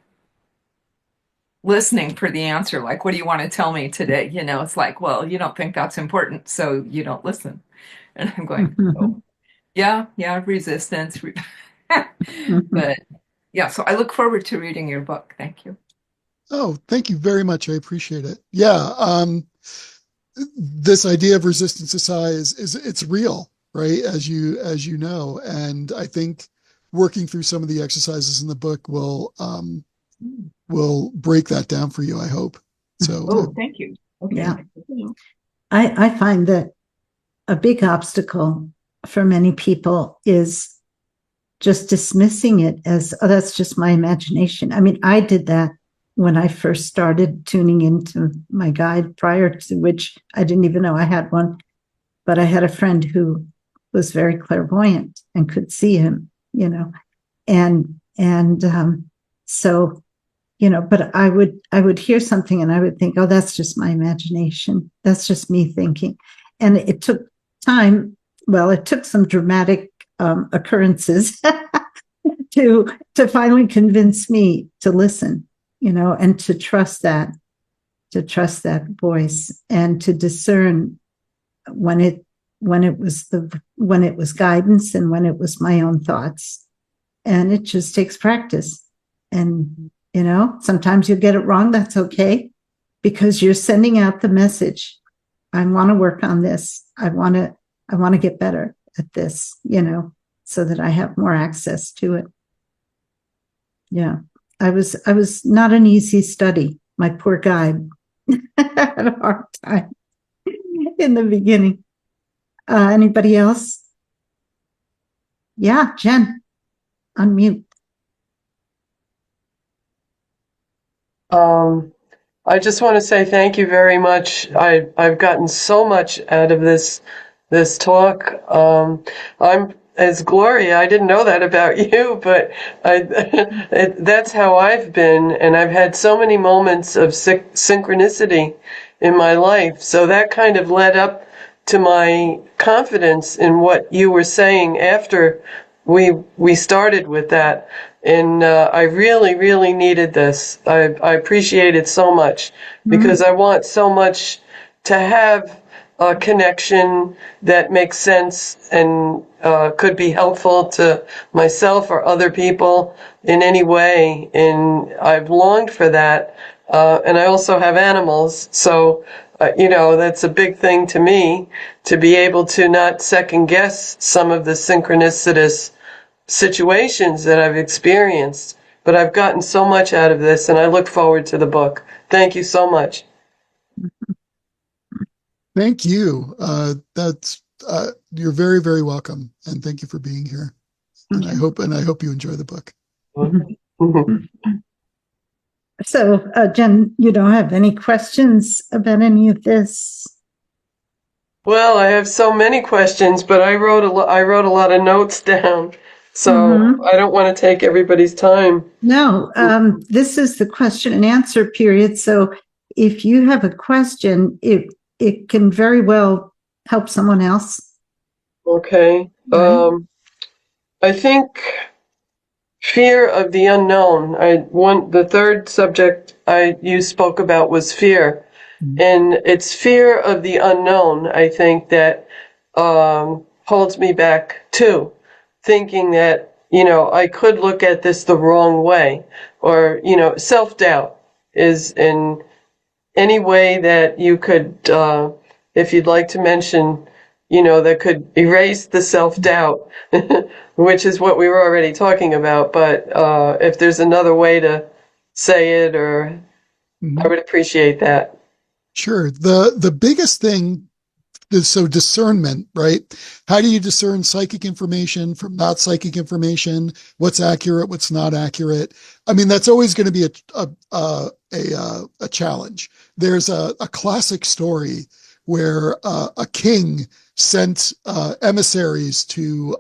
S3: listening for the answer. Like, what do you want to tell me today? You know, it's like, well, you don't think that's important, so you don't listen. And I'm going, oh, yeah, resistance. But yeah, so I look forward to reading your book. Thank you.
S1: Oh, thank you very much. I appreciate it. Yeah. This idea of resistance to psi is it's real, right? As you know, and I think working through some of the exercises in the book will break that down for you, I hope. So,
S3: thank you. Okay.
S2: Yeah. I find that a big obstacle for many people is just dismissing it as, oh, that's just my imagination. I mean, I did that when I first started tuning into my guide, prior to which I didn't even know I had one. But I had a friend who was very clairvoyant and could see him, you know, and so, you know, but I would hear something and I would think, oh, that's just my imagination. That's just me thinking. And it took time. Well, it took some dramatic occurrences to finally convince me to listen, you know, and to trust that voice and to discern when it was guidance and when it was my own thoughts. And it just takes practice. And, you know, sometimes you get it wrong. That's okay, because you're sending out the message. I want to work on this. I want to get better at this, you know, so that I have more access to it. Yeah. I was not an easy study. My poor guide had a hard time in the beginning. Anybody else? Yeah, Jen, unmute.
S4: I just want to say thank you very much. I've gotten so much out of this talk. I'm as Gloria. I didn't know that about you, but that's how I've been, and I've had so many moments of synchronicity in my life. So that kind of led up to my confidence in what you were saying after we started with that. And I really, really needed this. I appreciate it so much, because I want so much to have a connection that makes sense and could be helpful to myself or other people in any way. And I've longed for that. And I also have animals. So, you know, that's a big thing to me, to be able to not second guess some of the synchronicitous situations that I've experienced. But I've gotten so much out of this, and I look forward to the book. Thank you so much.
S1: thank you. You're very, very welcome, and thank you for being here. And I hope you enjoy the book.
S2: So, Jen, you don't have any questions about any of this?
S4: Well, I have so many questions, but I wrote a lot of notes down, so I don't want to take everybody's time.
S2: No, this is the question and answer period. So if you have a question, it can very well help someone else.
S4: Okay.
S2: Right.
S4: I think fear of the unknown. The third subject you spoke about was fear. And it's fear of the unknown, I think, that holds me back too. Thinking that, you know, I could look at this the wrong way. Or, you know, self-doubt is in any way that you could, if you'd like to mention, you know, that could erase the self-doubt, which is what we were already talking about. But if there's another way to say it, or I would appreciate that.
S1: Sure. The biggest thing So discernment, right? How do you discern psychic information from not psychic information? What's accurate? What's not accurate? I mean, that's always going to be a challenge. There's a classic story where a king sent emissaries to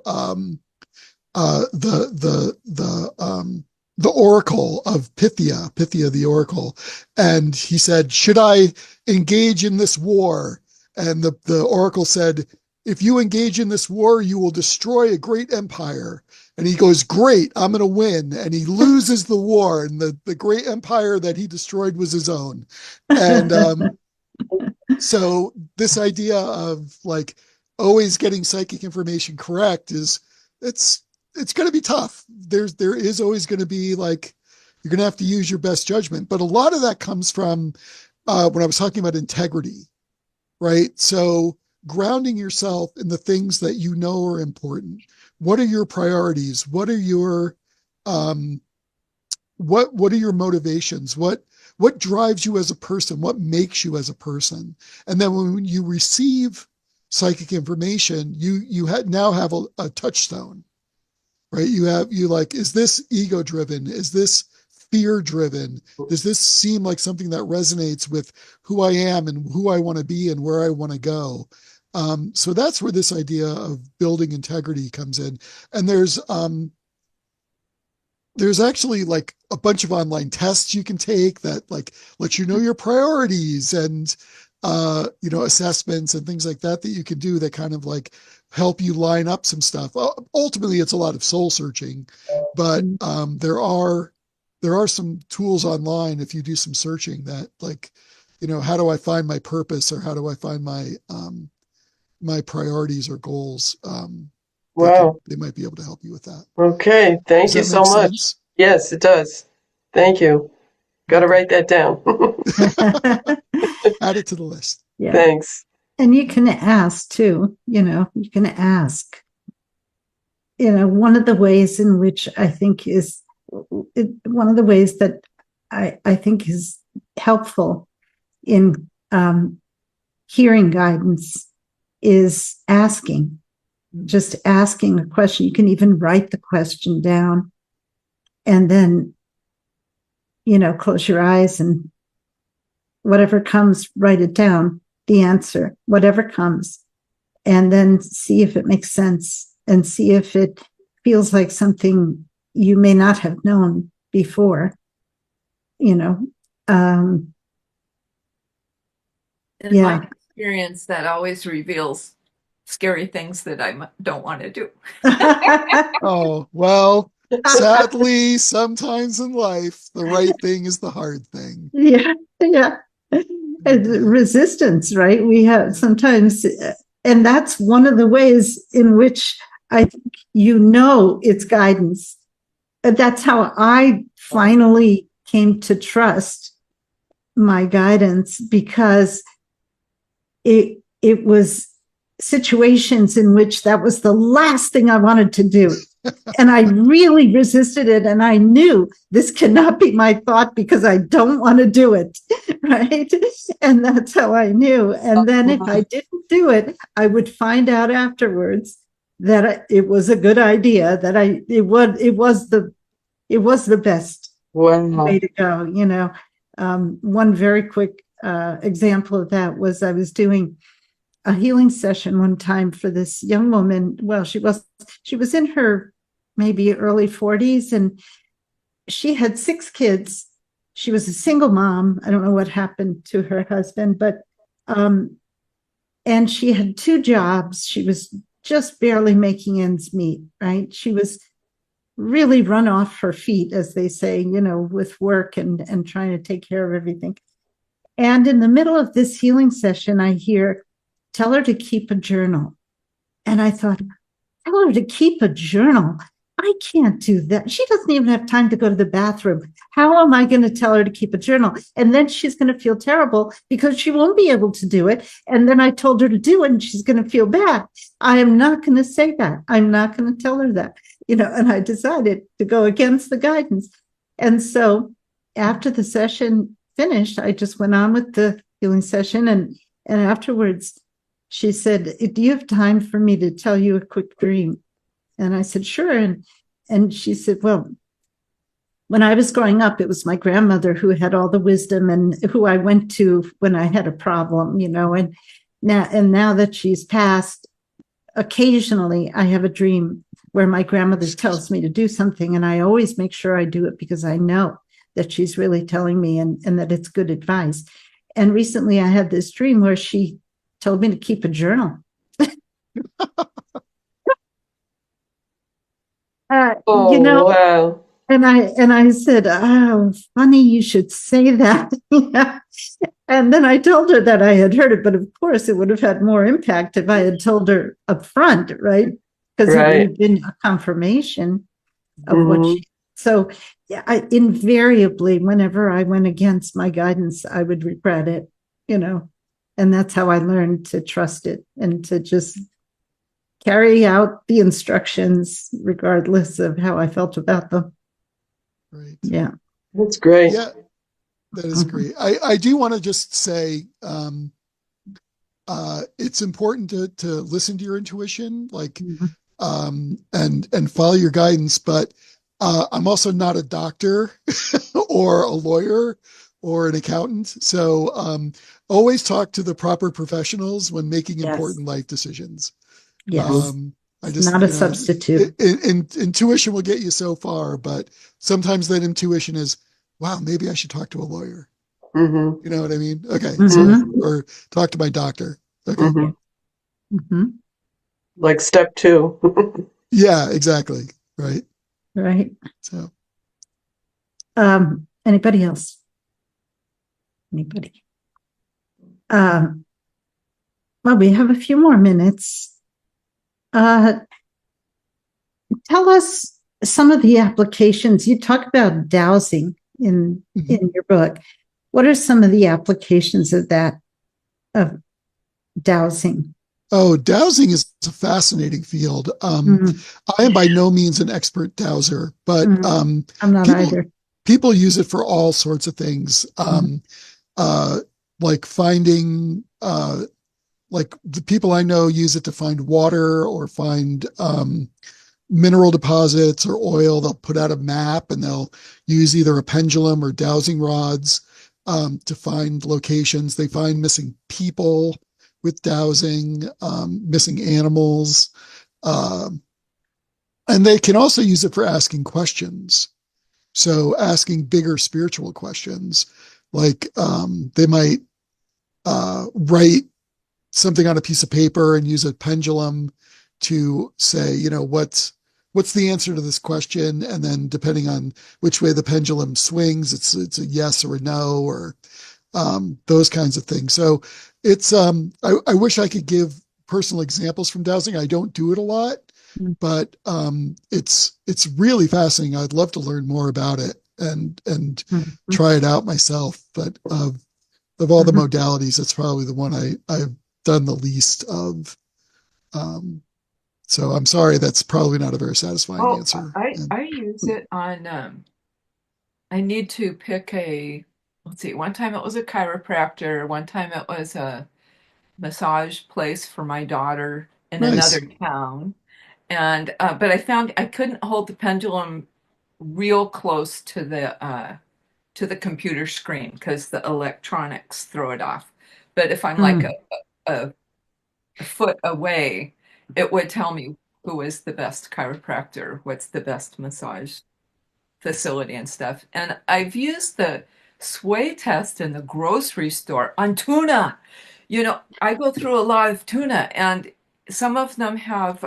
S1: the oracle of Pythia the oracle, and he said, "Should I engage in this war?" And the oracle said, "If you engage in this war, you will destroy a great empire." And he goes, "Great, I'm going to win." And he loses the war, and the great empire that he destroyed was his own. And so this idea of like always getting psychic information correct it's going to be tough. There is always going to be like, you're going to have to use your best judgment. But a lot of that comes from when I was talking about integrity, right? So grounding yourself in the things that you know are important. What are your priorities? What are your what are your motivations? What drives you as a person? What makes you as a person? And then when you receive psychic information, you now have a touchstone, right? You like, is this ego driven? Is this fear driven? Does this seem like something that resonates with who I am and who I want to be and where I want to go? So that's where this idea of building integrity comes in. And there's actually like a bunch of online tests you can take that like let you know your priorities and assessments and things like that you can do that kind of like help you line up some stuff. Ultimately, it's a lot of soul searching, but there are some tools online if you do some searching that like, how do I find my purpose, or how do I find my my priorities or goals?
S4: Wow.
S1: They might be able to help you with that.
S4: Okay. Thank you so much.
S1: Sense?
S4: Yes, it does. Thank you. Got to write that down.
S1: Add it to the list.
S2: Yeah.
S4: Thanks.
S2: And you can ask too, you can ask. One of the ways in which I think is one of the ways that I think is helpful in hearing guidance is asking, just asking a question. You can even write the question down and then, close your eyes and whatever comes, write it down, the answer, whatever comes, and then see if it makes sense and see if it feels like something you may not have known before,
S3: In
S2: Yeah.
S3: my experience, that always reveals scary things that I don't want to do.
S1: Oh, well, sadly, sometimes in life, the right thing is the hard thing.
S2: Yeah. And resistance, right? We have sometimes, and that's one of the ways in which I think it's guidance. That's how I finally came to trust my guidance, because it was situations in which that was the last thing I wanted to do. And I really resisted it. And I knew this cannot be my thought because I don't want to do it. Right. And that's how I knew. And then if I didn't do it, I would find out afterwards that it was a good idea, that it was the best way to go. One very quick example of that was I was doing a healing session one time for this young woman. Well, she was in her maybe early 40s, and she had 6 kids. She was a single mom. I don't know what happened to her husband, but and she had 2 jobs. She was just barely making ends meet, right? She was really run off her feet, as they say, with work and trying to take care of everything. And in the middle of this healing session, I hear, "Tell her to keep a journal." And I thought, tell her to keep a journal? I can't do that. She doesn't even have time to go to the bathroom. How am I going to tell her to keep a journal? And then she's going to feel terrible because she won't be able to do it. And then I told her to do it and she's going to feel bad. I am not going to say that. I'm not going to tell her that, and I decided to go against the guidance. And so after the session finished, I just went on with the healing session. And afterwards, she said, "Do you have time for me to tell you a quick dream?" And I said, "Sure." And she said, "Well, when I was growing up, it was my grandmother who had all the wisdom and who I went to when I had a problem, and now that she's passed, occasionally I have a dream where my grandmother tells me to do something, and I always make sure I do it because I know that she's really telling me and that it's good advice." And recently I had this dream where she told me to keep a journal.
S4: Oh, wow.
S2: And I said, "Oh, funny you should say that." And then I told her that I had heard it, but of course it would have had more impact if I had told her up front, right? Because it would have been a confirmation of what she. So I invariably, whenever I went against my guidance, I would regret it, and that's how I learned to trust it and to just carry out the instructions regardless of how I felt about them.
S1: Right.
S2: Yeah.
S4: That's great.
S1: Yeah, that is great. I do want to just say it's important to listen to your intuition, and follow your guidance. But I'm also not a doctor or a lawyer or an accountant. So always talk to the proper professionals when making important life decisions.
S2: Yes.
S1: I just
S2: not a substitute.
S1: Intuition will get you so far, but sometimes that intuition is, wow, maybe I should talk to a lawyer. You know what I mean? Okay. So, or talk to my doctor. Okay.
S4: Like step 2.
S1: Yeah, exactly. Right.
S2: Right.
S1: So,
S2: anybody else? Anybody? Well, we have a few more minutes. Tell us some of the applications. You talk about dowsing in your book. What are some of the applications of dowsing?
S1: Oh, dowsing is a fascinating field. I am by no means an expert dowser, but
S2: I'm not either.
S1: People use it for all sorts of things, like finding, like the people I know use it to find water or find mineral deposits or oil. They'll put out a map and they'll use either a pendulum or dowsing rods to find locations. They find missing people with dowsing, missing animals. And they can also use it for asking questions. So asking bigger spiritual questions, like they might write something on a piece of paper and use a pendulum to say, what's the answer to this question? And then depending on which way the pendulum swings, it's a yes or a no, or those kinds of things. So it's I wish I could give personal examples from dowsing. I don't do it a lot, but it's really fascinating. I'd love to learn more about it and try it out myself. But of all the modalities, it's probably the one I've done the least of. So I'm sorry, that's probably not a very satisfying answer.
S3: I use it on I need to pick let's see, one time it was a chiropractor, one time it was a massage place for my daughter in another town. And but I found I couldn't hold the pendulum real close to the computer screen because the electronics throw it off. But if I'm like a foot away, it would tell me who is the best chiropractor, what's the best massage facility and stuff. And I've used the sway test in the grocery store on tuna. I go through a lot of tuna, and some of them have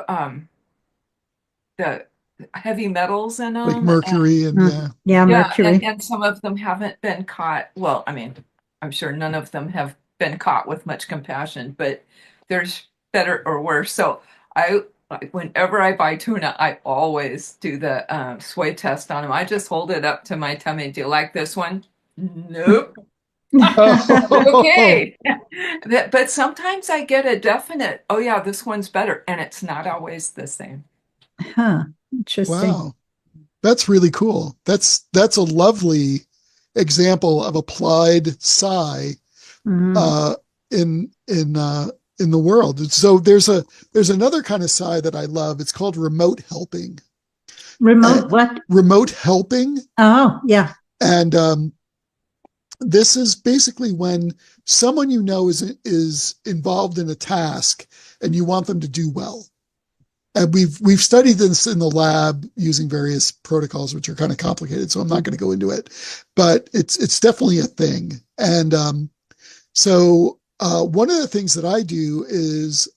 S3: the heavy metals in them,
S1: like mercury and
S2: mercury,
S3: and some of them haven't been caught. Well, I mean, I'm sure none of them have been caught with much compassion, but there's better or worse. So whenever I buy tuna, I always do the sway test on them. I just hold it up to my tummy. Do you like this one? Nope. Okay. But sometimes I get a definite, oh yeah, this one's better. And it's not always the same.
S2: Interesting.
S1: Wow. That's really cool. That's a lovely example of applied psi in in the world. So there's another kind of side that I love. It's called remote helping.
S2: Remote what?
S1: Remote helping.
S2: Oh, yeah.
S1: And this is basically when someone you know is involved in a task and you want them to do well. And we've studied this in the lab using various protocols, which are kind of complicated, so I'm not going to go into it. But it's definitely a thing. And so one of the things that I do is,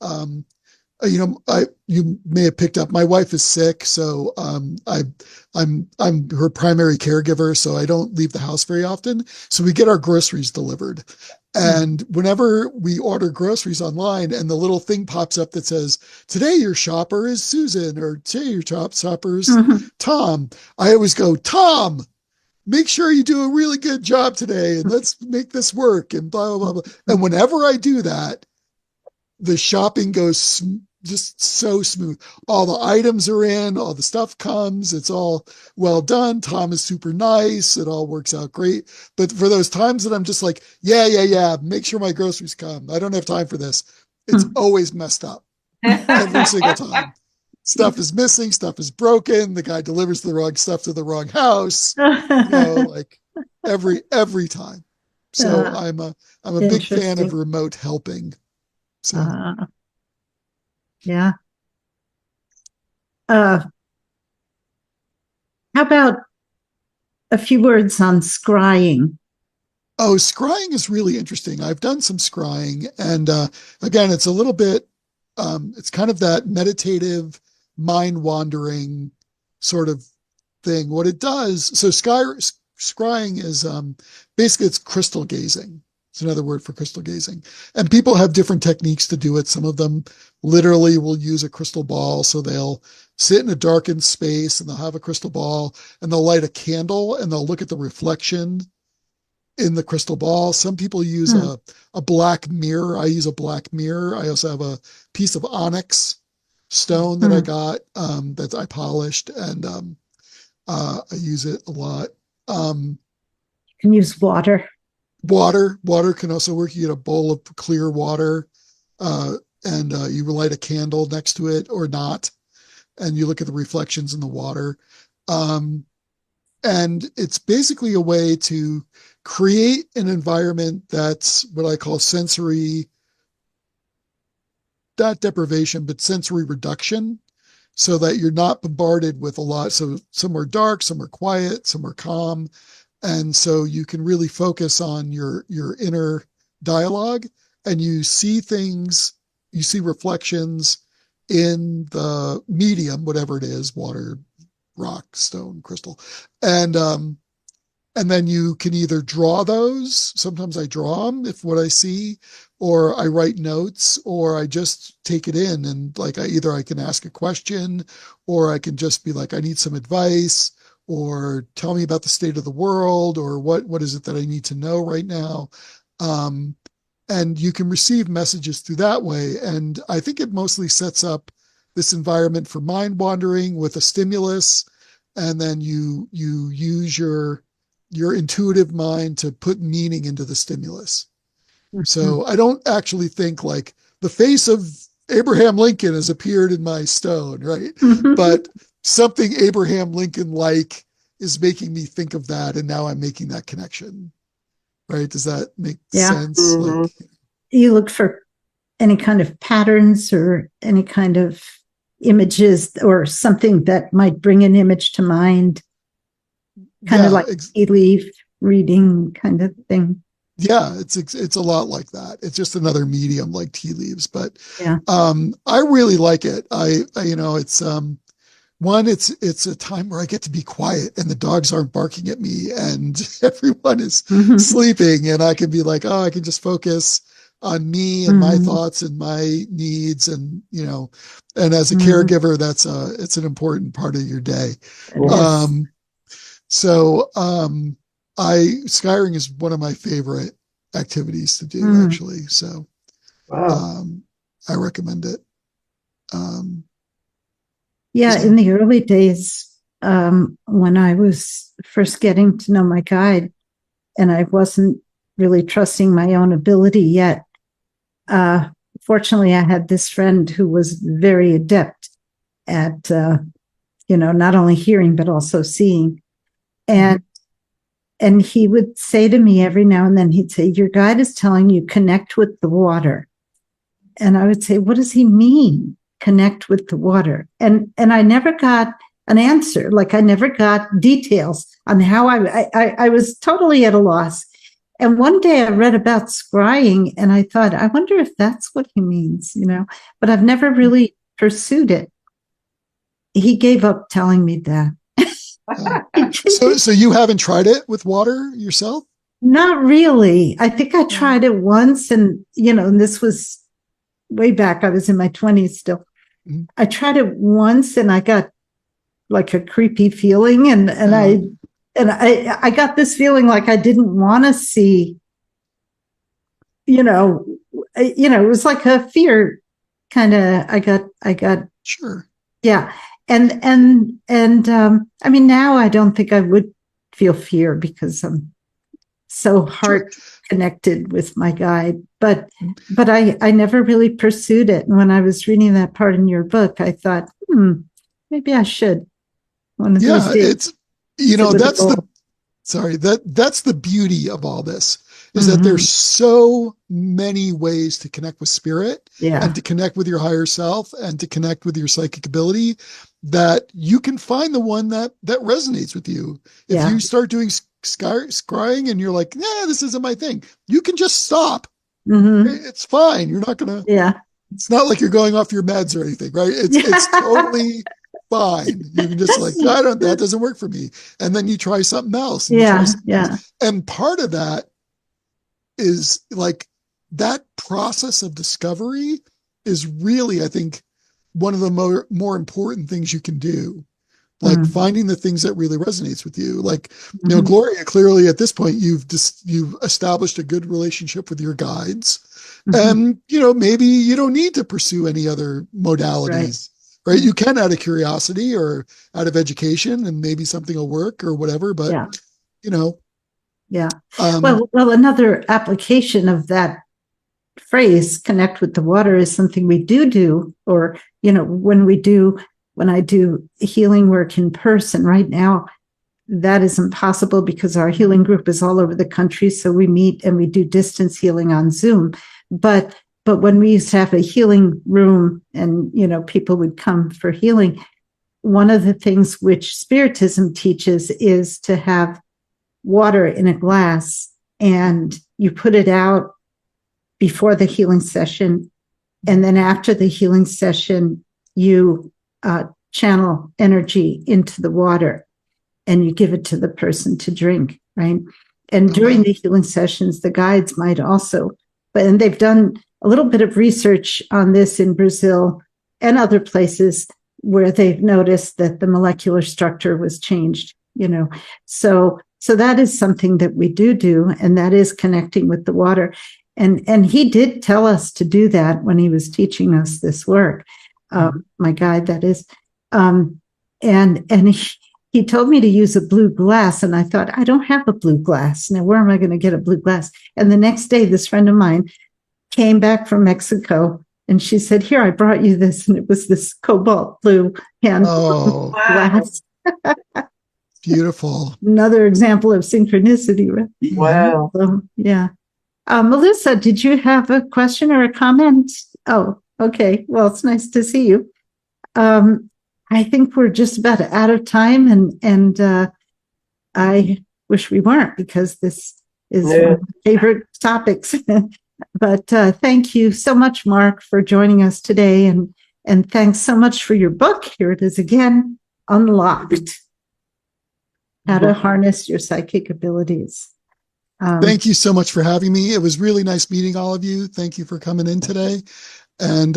S1: you may have picked up, my wife is sick, so I'm her primary caregiver, so I don't leave the house very often. So we get our groceries delivered. And whenever we order groceries online and the little thing pops up that says, today your shopper is Susan, or today your shopper is Tom, I always go, Tom, make sure you do a really good job today and let's make this work and blah, blah, blah. And whenever I do that, the shopping goes just so smooth. All the items are in, all the stuff comes, it's all well done. Tom is super nice. It all works out great. But for those times that I'm just like, yeah, make sure my groceries come, I don't have time for this, it's always messed up every single time. Stuff is missing, stuff is broken, the guy delivers the wrong stuff to the wrong house, like every time. So I'm a big fan of remote helping. So
S2: yeah. How about a few words on scrying?
S1: Oh, scrying is really interesting. I've done some scrying, and again, it's a little bit, it's kind of that meditative, mind-wandering sort of thing. What it does, so scrying is basically it's crystal gazing. It's another word for crystal gazing. And people have different techniques to do it. Some of them literally will use a crystal ball. So they'll sit in a darkened space and they'll have a crystal ball and they'll light a candle and they'll look at the reflection in the crystal ball. Some people use a black mirror. I use a black mirror. I also have a piece of onyx stone that I got that I polished, and I use it a lot.
S2: You can use water.
S1: Water can also work. You get a bowl of clear water, and you light a candle next to it or not, and you look at the reflections in the water. And it's basically a way to create an environment that's what I call sensory, not deprivation, but sensory reduction, so that you're not bombarded with a lot. So some are dark, some are quiet, some are calm. And so you can really focus on your inner dialogue, and you see things, you see reflections in the medium, whatever it is, water, rock, stone, crystal. And then you can either draw those. Sometimes I draw them if what I see, or I write notes, or I just take it in, and like I can ask a question, or I can just be like, I need some advice, or tell me about the state of the world, or what is it that I need to know right now. And you can receive messages through that way. And I think it mostly sets up this environment for mind wandering with a stimulus. And then you use your intuitive mind to put meaning into the stimulus. So I don't actually think like the face of Abraham Lincoln has appeared in my stone, right? But something Abraham Lincoln-like is making me think of that, and now I'm making that connection, right? Does that make sense? Like,
S2: you look for any kind of patterns or any kind of images or something that might bring an image to mind, kind of like tea leaf reading kind of thing.
S1: Yeah, it's a lot like that. It's just another medium like tea leaves, but I really like it. I it's it's a time where I get to be quiet and the dogs aren't barking at me and everyone is sleeping, and I can be like, I can just focus on me and my thoughts and my needs, and and as a caregiver, it's an important part of your day. Skyring is one of my favorite activities to do, actually. So, I recommend it.
S2: In the early days, when I was first getting to know my guide, and I wasn't really trusting my own ability yet, fortunately, I had this friend who was very adept at, not only hearing, but also seeing. And he would say to me every now and then, he'd say, your guide is telling you connect with the water. And I would say, what does he mean, connect with the water? And I never got an answer. Like, I never got details on how I was totally at a loss. And one day I read about scrying and I thought, I wonder if that's what he means, but I've never really pursued it. He gave up telling me that.
S1: So you haven't tried it with water yourself?
S2: Not really. I think I tried it once and this was way back. I was in my 20s still. Mm-hmm. I tried it once and I got like a creepy feeling and I got this feeling like I didn't want to see, it was like a fear kind of, I got.
S1: Sure.
S2: Yeah. And I mean, now I don't think I would feel fear because I'm so heart connected with my guide, but I never really pursued it. And when I was reading that part in your book, I thought, maybe I should.
S1: It's, that's the beauty of all this is that there's so many ways to connect with spirit and to connect with your higher self and to connect with your psychic ability that you can find the one that resonates with you. If you start doing scrying and you're like, nah, this isn't my thing, you can just stop. It's fine. You're not going to, it's not like you're going off your meds or anything, right? It's totally fine. You can just like, that doesn't work for me. And then you try something else. And part of that is like that process of discovery is really, I think, one of the more important things you can do. Like finding the things that really resonates with you. Like, Gloria, clearly at this point, you've established a good relationship with your guides. And, maybe you don't need to pursue any other modalities. Right? You can out of curiosity or out of education, and maybe something will work or whatever. But
S2: well, another application of that phrase, "connect with the water," is something we do, or when I do healing work in person. Right now, that is impossible because our healing group is all over the country. So we meet and we do distance healing on Zoom. But when we used to have a healing room and, people would come for healing, one of the things which Spiritism teaches is to have water in a glass and you put it out before the healing session. And then after the healing session, you channel energy into the water and you give it to the person to drink, right? And during the healing sessions, the guides might also, and they've done a little bit of research on this in Brazil and other places where they've noticed that the molecular structure was changed, So that is something that we do, and that is connecting with the water. And he did tell us to do that when he was teaching us this work, my guide, that is. And he told me to use a blue glass, and I thought, I don't have a blue glass. Now, where am I going to get a blue glass? And the next day, this friend of mine came back from Mexico, and she said, here, I brought you this. And it was this cobalt blue hand glass.
S1: Beautiful.
S2: Another example of synchronicity, right?
S4: Wow.
S2: So, Melissa, did you have a question or a comment? Oh, okay. Well, it's nice to see you. I think we're just about out of time, and I wish we weren't, because this is one of my favorite topics. But thank you so much, Mark, for joining us today, and thanks so much for your book. Here it is again, Unlocked: How to Harness Your Psychic Abilities.
S1: Thank you so much for having me. It was really nice meeting all of you. Thank you for coming in today. And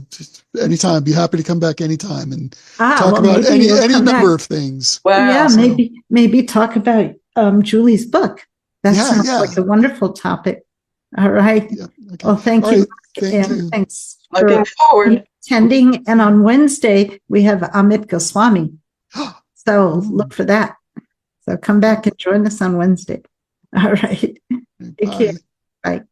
S1: just anytime, be happy to come back anytime and talk about any number of things.
S2: Wow. Yeah, maybe talk about Julie's book. That sounds like a wonderful topic. All right. Yeah, okay. Well, thank you.
S1: Thank you.
S2: Thanks
S4: Looking forward.
S2: Attending. And on Wednesday, we have Amit Goswami. So look for that. So come back and join us on Wednesday. All right. Take care. Bye.